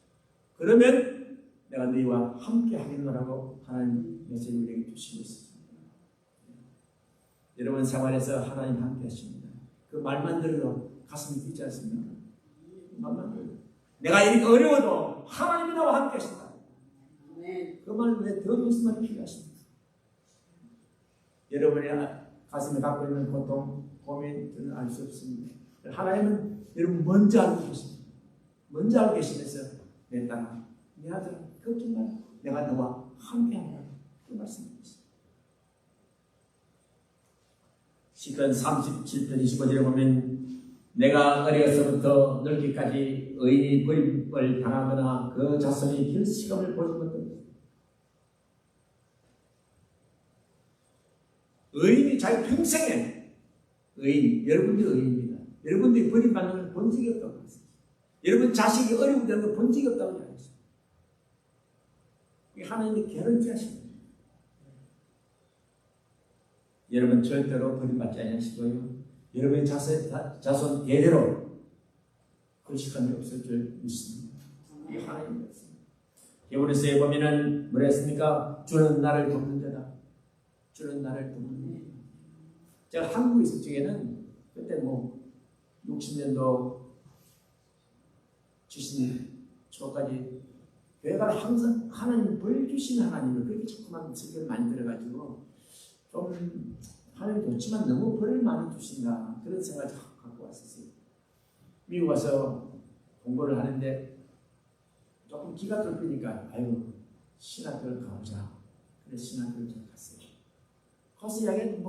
그러면 내가 너희와 함께 하겠노라고 하나님 메시지를 우리에게 주시고 있습니다. 여러분 생활에서 하나님 함께 하십니다. 그 말만 들어도 가슴이 뛰지 않습니까? 말만 들어도 내가 이렇게 어려워도 하나님이 나와 함께 하신다. 그 말 왜 더 무슨 말이 필요하십니까? 여러분이 가슴에 갖고 있는 고통, 고민들은 알 수 없습니다. 하나님은 여러분 먼저 알고 계십니다. 먼저 알고 계시면서 내 딸아, 내 아들아, 걱정 마라. 내가 너와 함께하노라. 그 말씀입니다. 시편 37편 25절에 보면 내가 어려서부터 늙기까지 의인이 버림을 당하거나 그 자손이 결식함을 보지 못합니다. 의인이 자기 평생에 여러분들이 의인입니다. 여러분들이 버림받는 걸 본 적이 없다고 했습니다. 여러분 자식이 어려운 걸 본 적이 없다고 이야기했습니다. 하나님이 개런티 하십니다. 여러분 절대로 버림받지 않으시고요. 여러분의 자손 대대로 결식함이 없을 줄 믿습니다. 이게 하나님의 말씀입니다. 히브리서에 보면은 뭐라 했습니까? 주는 나를 돕는 자다. 주는 나를 돕는 자다. 제가 한국에 있을 적에는 그때 60년도 70년 초까지 교회가 항상 하나님 벌 주신 하나님을 그렇게 자꾸만 설교를 많이 들어가지고 좀 하나님 좋지만 너무 벌을 많이 주신다 그런 생각을 갖고 왔었어요. 미국 와서 공부를 하는데 조금 기가 뚫리니까 신학교를 가보자. 그래서 신학교를 좀 갔어요. 가서 이야기는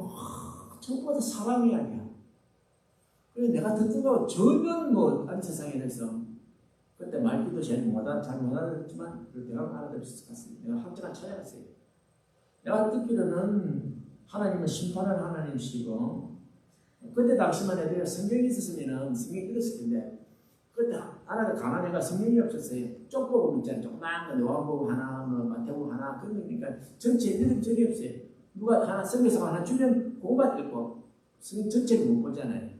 전부 다 사랑 이야기야. 그래서 내가 듣던 거 전혀 딴 세상에 대해서 그때 말귀도 잘 못 알아듣지만 그 대학 알아들을 수 있었어요. 내가 학자가 찾아갔어요. 내가 듣기로는 하나님은 심판하는 하나님이시고 그때 당시만 해도 성경이 있었으면 성경 읽었을 텐데 그때 하나가 가난해가 성경이 없었어요. 쪽복음 있잖아요. 조그만 거 요한복음 하나, 뭐 마태복음 하나 그런 거니까 전체 읽은 적이 없어요. 누가 하나 성경에서 하나 주면 그거만 읽고 성경 전체를 못 보잖아요.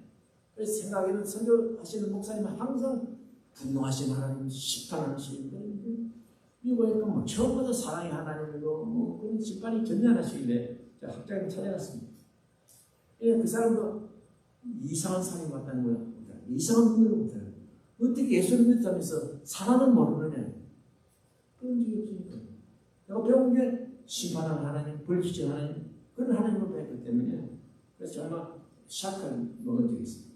그래서 생각에는 선교하시는 목사님은 항상 분노하신 하나님, 심판하시는 분인데 미국에 뭐 처음부터 사랑의 하나님이고 뭐 그런 집단이 전혀 안 하시길래 제가 학자님 찾아갔습니다. 예, 그 사람도 이상한 사람이 왔다는 거야. 이상한 분을 못해요. 어떻게 예수를 믿다면서 사람은 모르느냐. 그런 적이 없으니까. 내가 배운 게 심판하는 하나님, 벌주신 하나님, 그런 하나님을 배웠기 때문에 그래서 정말 샷을 먹은 적이 있습니다.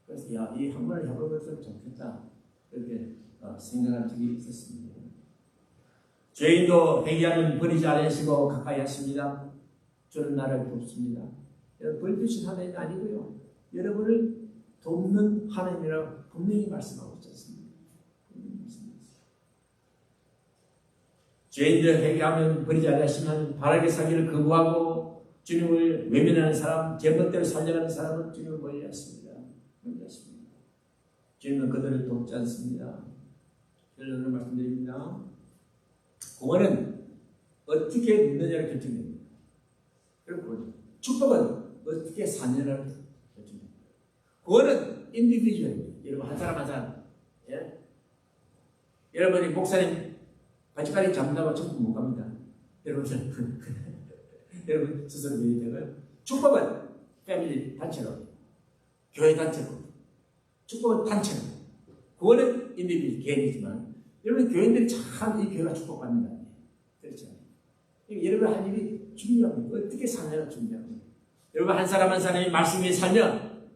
그래서 이 한 번을 해보면 좋겠다. 그렇게 생각한 적이 있었습니다. 죄인도 회개하면 버리지 않으시고 가까이 하십니다. 저는 나를 돕습니다. 벌주신 하나님이 아니고요. 여러분을 돕는 하나님이라고 분명히 말씀하고 있었습니다. 죄인들 회개하면 버리지 않으시면 바르게 살기를 거부하고 주님을 외면하는 사람, 제멋대로 살려가는 사람은 주님을 멀리하십니다. 주님은 그들을 돕지 않습니다. 결론을 말씀드립니다. 구원은 어떻게 믿느냐를 결정됩니다. 그리고 축복은 어떻게 사느냐를 결정됩니다. 구원은 인디비주얼입니다. 여러분 한 사람 한 사람. 예? 여러분이 목사님 바지가리 잡는다고 천국 못 갑니다. 여러분 스스로 믿어야 되고요. 축복은 패밀리 단체로, 교회 단체로. 축복은 단체로. 구원은 인디비주얼 개인이지만 여러분 교인들이 참 이 교회가 축복받는다. 그렇죠. 여러분 할 일이 중요합니다. 어떻게 사느냐가 중요합니다. 여러분 한 사람 한 사람이 말씀에 살면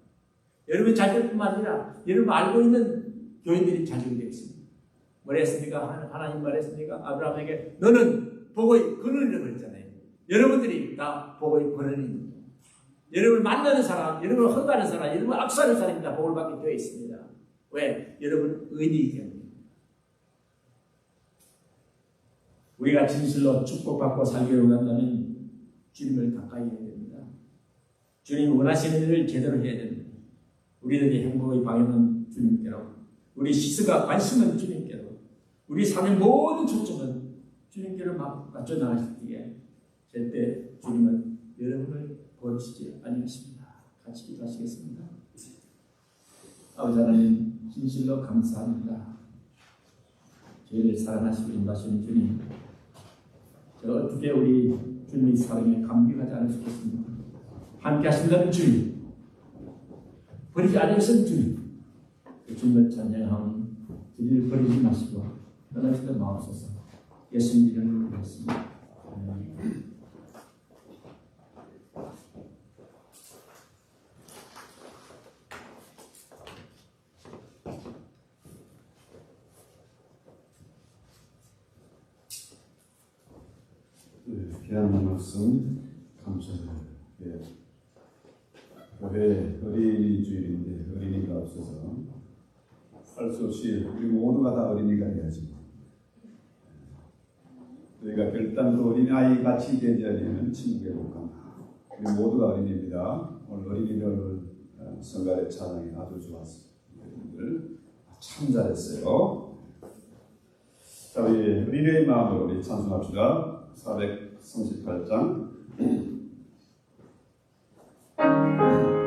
여러분 잘 될 뿐만 아니라 여러분 알고 있는 교인들이 잘 되게 되겠습니다. 뭐라 했습니까? 하나님 말했습니까? 아브라함에게 너는 복의 근원이라고 그랬잖아요. 여러분들이 다 복의 근원입니다. 여러분을 만나는 사람, 여러분을 험가하는 사람, 여러분을 악수하는 사람이 다 복을 받게 되어 있습니다. 왜? 여러분 의인이기 때문에. 우리가 진실로 축복받고 살기를 원한다면 주님을 가까이 해야 됩니다. 주님 원하시는 일을 제대로 해야 됩니다. 우리들의 행복의 방향은 주님께로, 우리 시선과 관심은 주님께로, 우리 삶의 모든 초점은 주님께로 맞춰 나가실 때에 절대 주님은 여러분을 버리시지 아니하십니다. 같이 기도하시겠습니다. 아버지 하나님 진실로 감사합니다. 저희를 사랑하시고 인도하시는 주님, 저 어떻게 우리 주님의 사랑에 감격하지 않을 수 있겠습니까? 함께 하신다는 주님, 버리지 않으신 주님, 주님을 찬양하오니 저희를 버리지 마시고 떠나시던 마옵소서. 예수님 이름으로 기도했습니다. 귀한 말씀 감사드려요. 예. 교회 어린이 주일인데 어린이가 없어서 할 수 없이 우리 모두가 다 어린이가 돼야지. 우리가 결단도 어린아이 같이 되지 않으면 친구에 못 간다. 우리 모두가 어린이입니다. 오늘 어린이들 성가대 찬양이 아주 좋았습니다. 여러분들 참 잘했어요. 자, 우리 어린이의 마음으로 우리 찬송합시다. 438장 Oh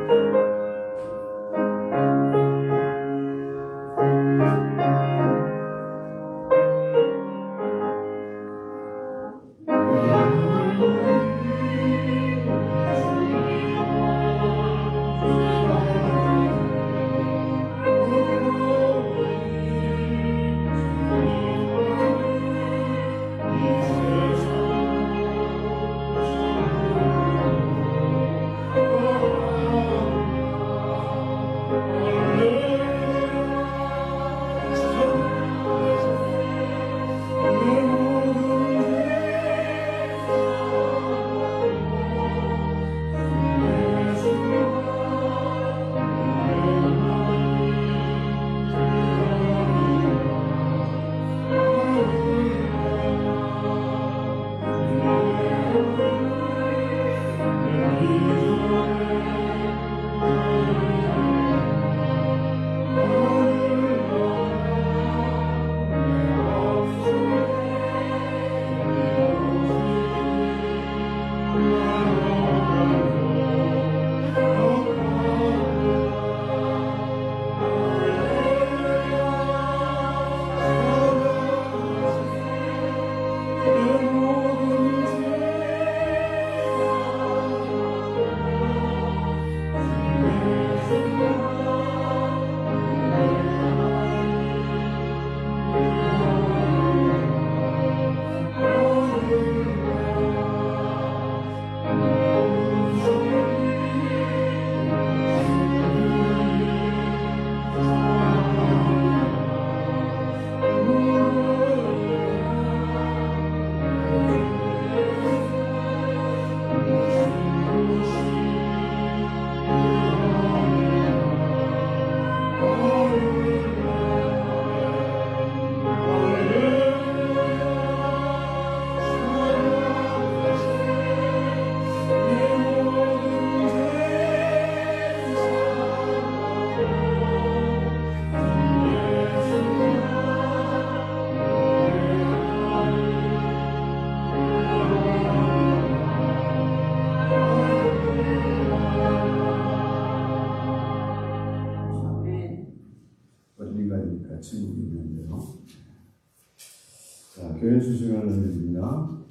교회 수식을 드립니다.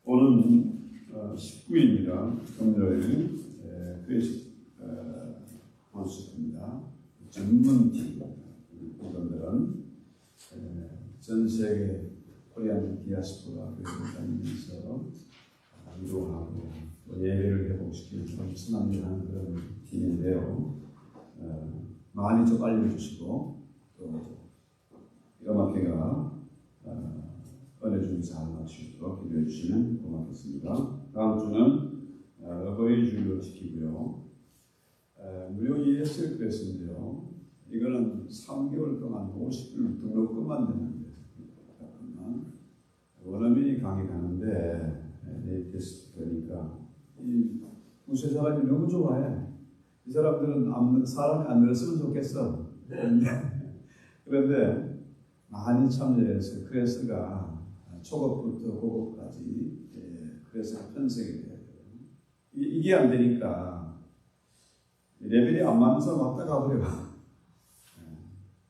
오늘은 19일입니다. 금요일 교회 원수입니다. 전문팀 이분들은 전 세계 코리안 디아스포라 교회를 다니면서 위로하고 예배를 회복시키는 그런 순환하는 그런 팀인데요. 많이 좀 알려주시고 또 이러마케가 은혜 중에 잘 마치도록 기도해 주시면 고맙겠습니다. 다음 주는 어버이 주일로 지키고요. 무료 ESL 클래스인데요. 이거는 3개월 동안 50일 등록금만 내는데 원어민이 강의 가는데 네이티스 그러니까 이 무쇠 사람이 너무 좋아해. 이 사람들은 사람이 안 늘었으면 좋겠어. 그런데 많이 참여해서 클래스가 초급부터 고급까지 클래스가 편성이 돼요. 이게 안 되니까 레벨이 안 맞는 사람 왔다 가버려.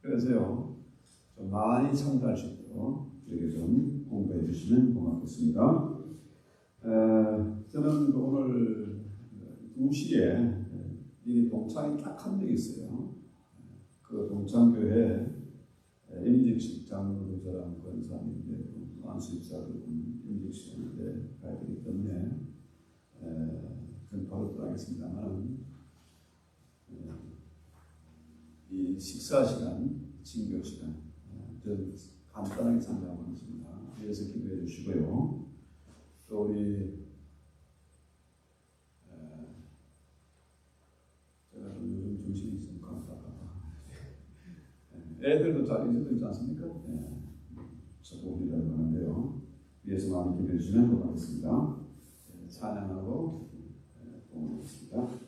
그래서요 좀 많이 참가할 수 있도록 이렇게 좀 공부해 주시면 고맙겠습니다. 저는 오늘 2시에 이 동창이 딱 한 명 있어요. 그 동창교회 임직식 장로교사랑 권사님인데 안수입사도 임직식인데 가야 되기 때문에 전 바로 떠나겠습니다만 이 식사 시간, 진교 시간 좀 간단하게 참여하고 있습니다. 위해서 기도해 주시고요. 또 우리 제가 요즘 정신이 좀 애들도 잘 잊어도 있지 않습니까? 저도 우리라고 하는데요. 위해서 많이 기도해 주시면 고맙겠습니다. 찬양하고 공부하겠습니다.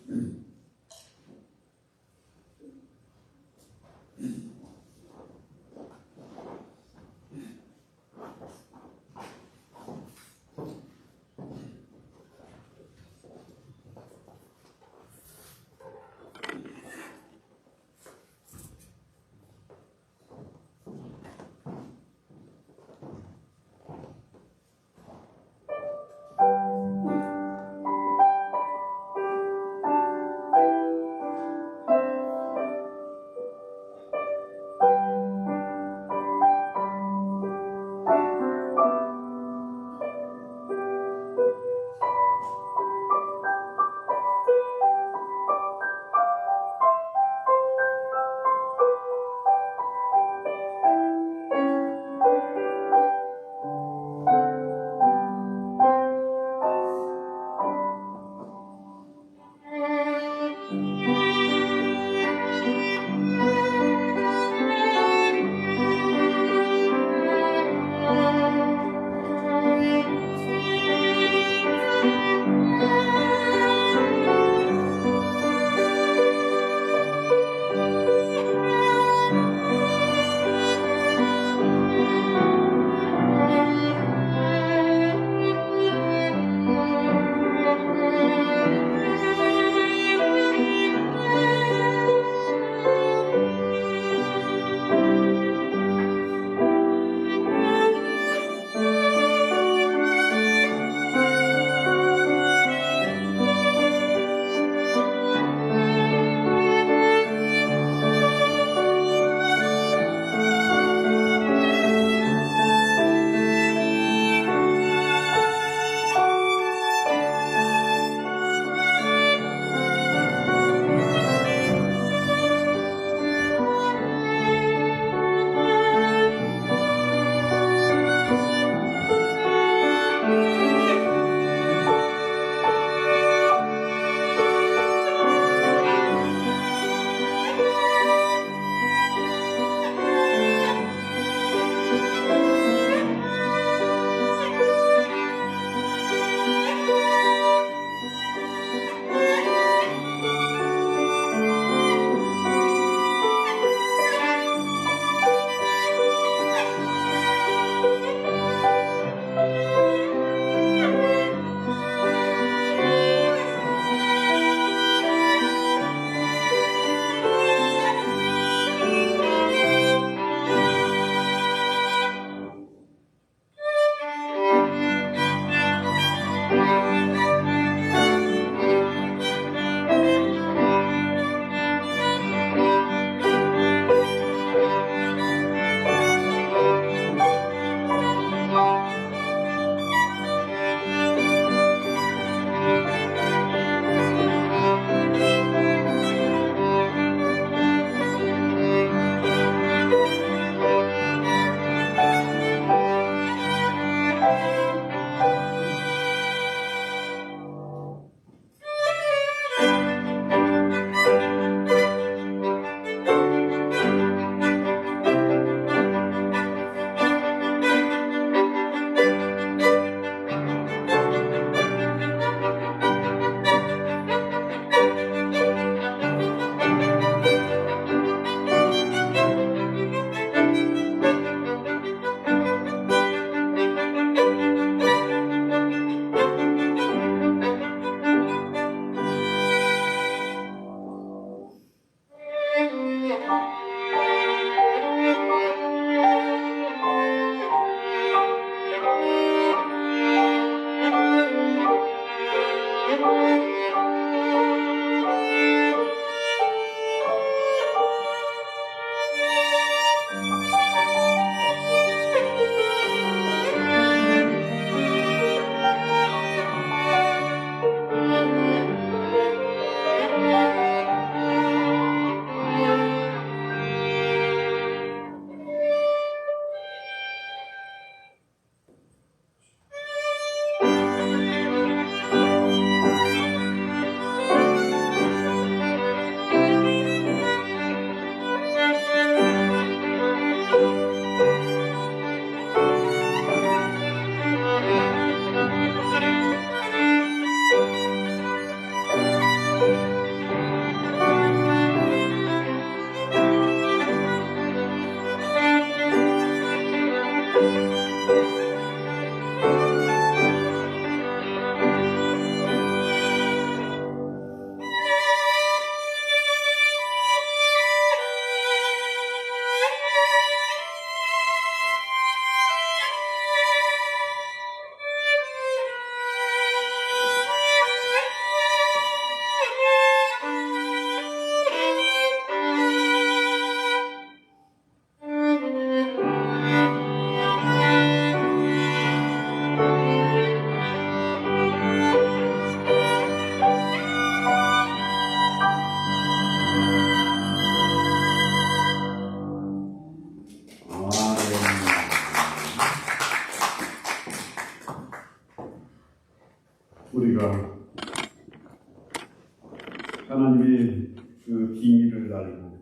하나님의 그 비밀을 알고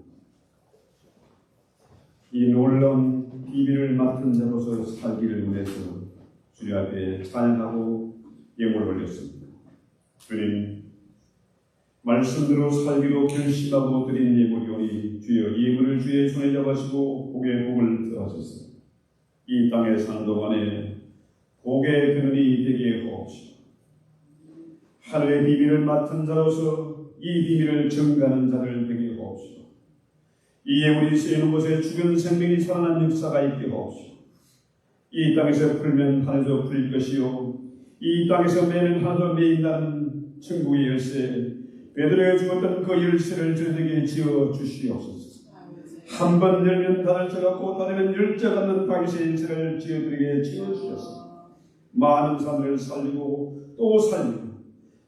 이 놀라운 비밀을 맡은 자로서 살기를 위해서 주님 앞에 찬양하고 예물을 올렸습니다. 주님, 말씀대로 살기로 결심하고 드린 예물이오니 주여 예물을 주의 손에 잡으시고 복의 복을 더하소서. 이 땅에 사는 동안에 복의 근원이 되게 하옵시고 하늘의 비밀을 맡은 자로서 이 비밀을 증가하는 자를 되게 하옵시고 이 예물이 쓰이는 곳에 죽은 생명이 살아난 역사가 있게 하옵시고 이 땅에서 풀면 하나도 풀릴 것이요 이 땅에서 매는 하나도 매인다는 천국의 열쇠 베드로가 주었던 그 열쇠를 저에게 지어 주시옵소서. 한 번 열면 닫을 자 같고 닫으면 열 자 같는 다윗의 열쇠를 저에게 지어 주셨습니다. 많은 사람을 살리고 또 살리고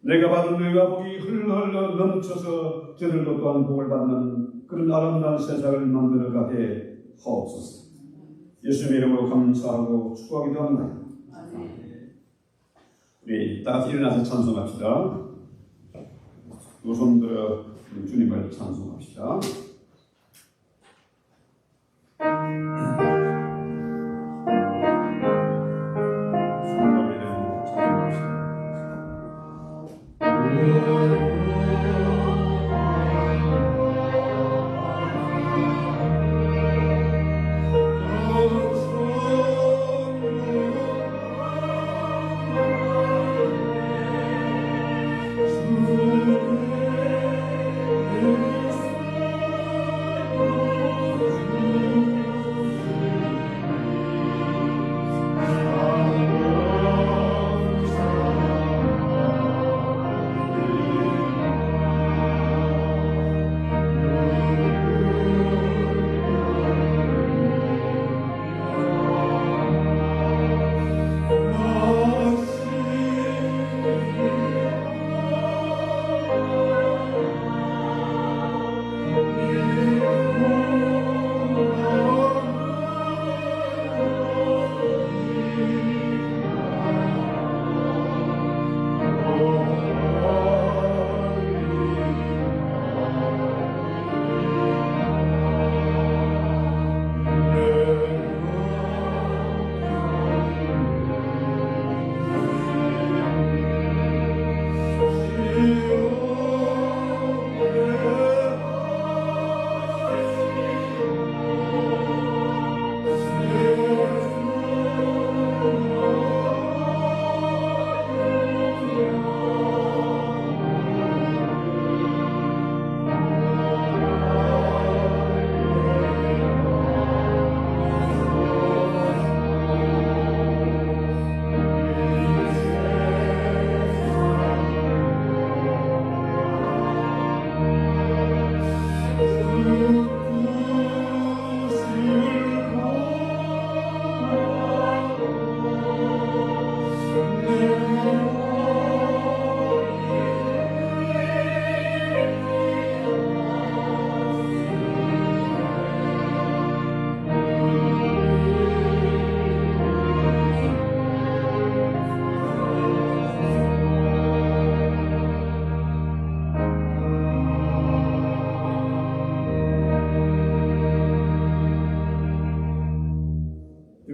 내가 받은 너희가 복이 흘러흘러 넘쳐서 저들도 또한 복을 받는 그런 아름다운 세상을 만들어가게 하옵소서. 예수님의 이름으로 감사하고 축복하기도 합니다. 우리 다같이 일어나서 찬송합시다. 두 손 들어 주님을 찬송합시다.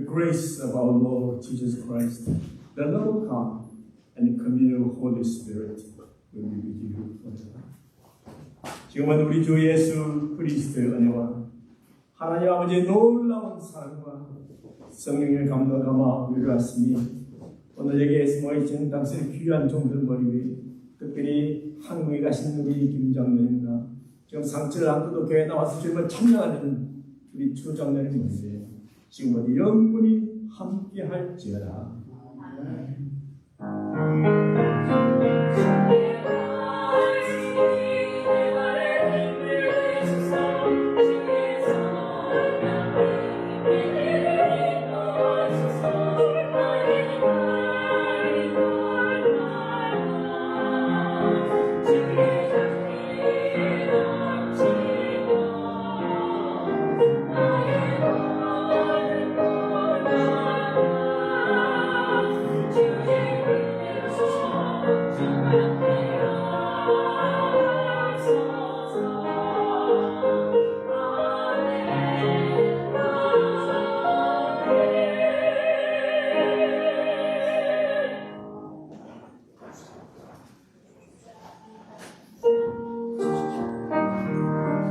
Grace of our Lord Jesus Christ, the love of God, and the communion of the Holy Spirit will be with you forever. 지금은 우리 주 예수 그리스도의 은혜와 하나님 아버지의 놀라운 사랑과 성령의 감동감화 위로하심이 오늘 여기에 모여있는 당신의 귀한 종들 머리 위에 특별히 한국에 가신 우리 김장로님과 지금 상처를 안고도 교회에 나와서 주님을 찬양하는 우리 주장로님 머리에 지금 어디 영원히 함께 할지어다.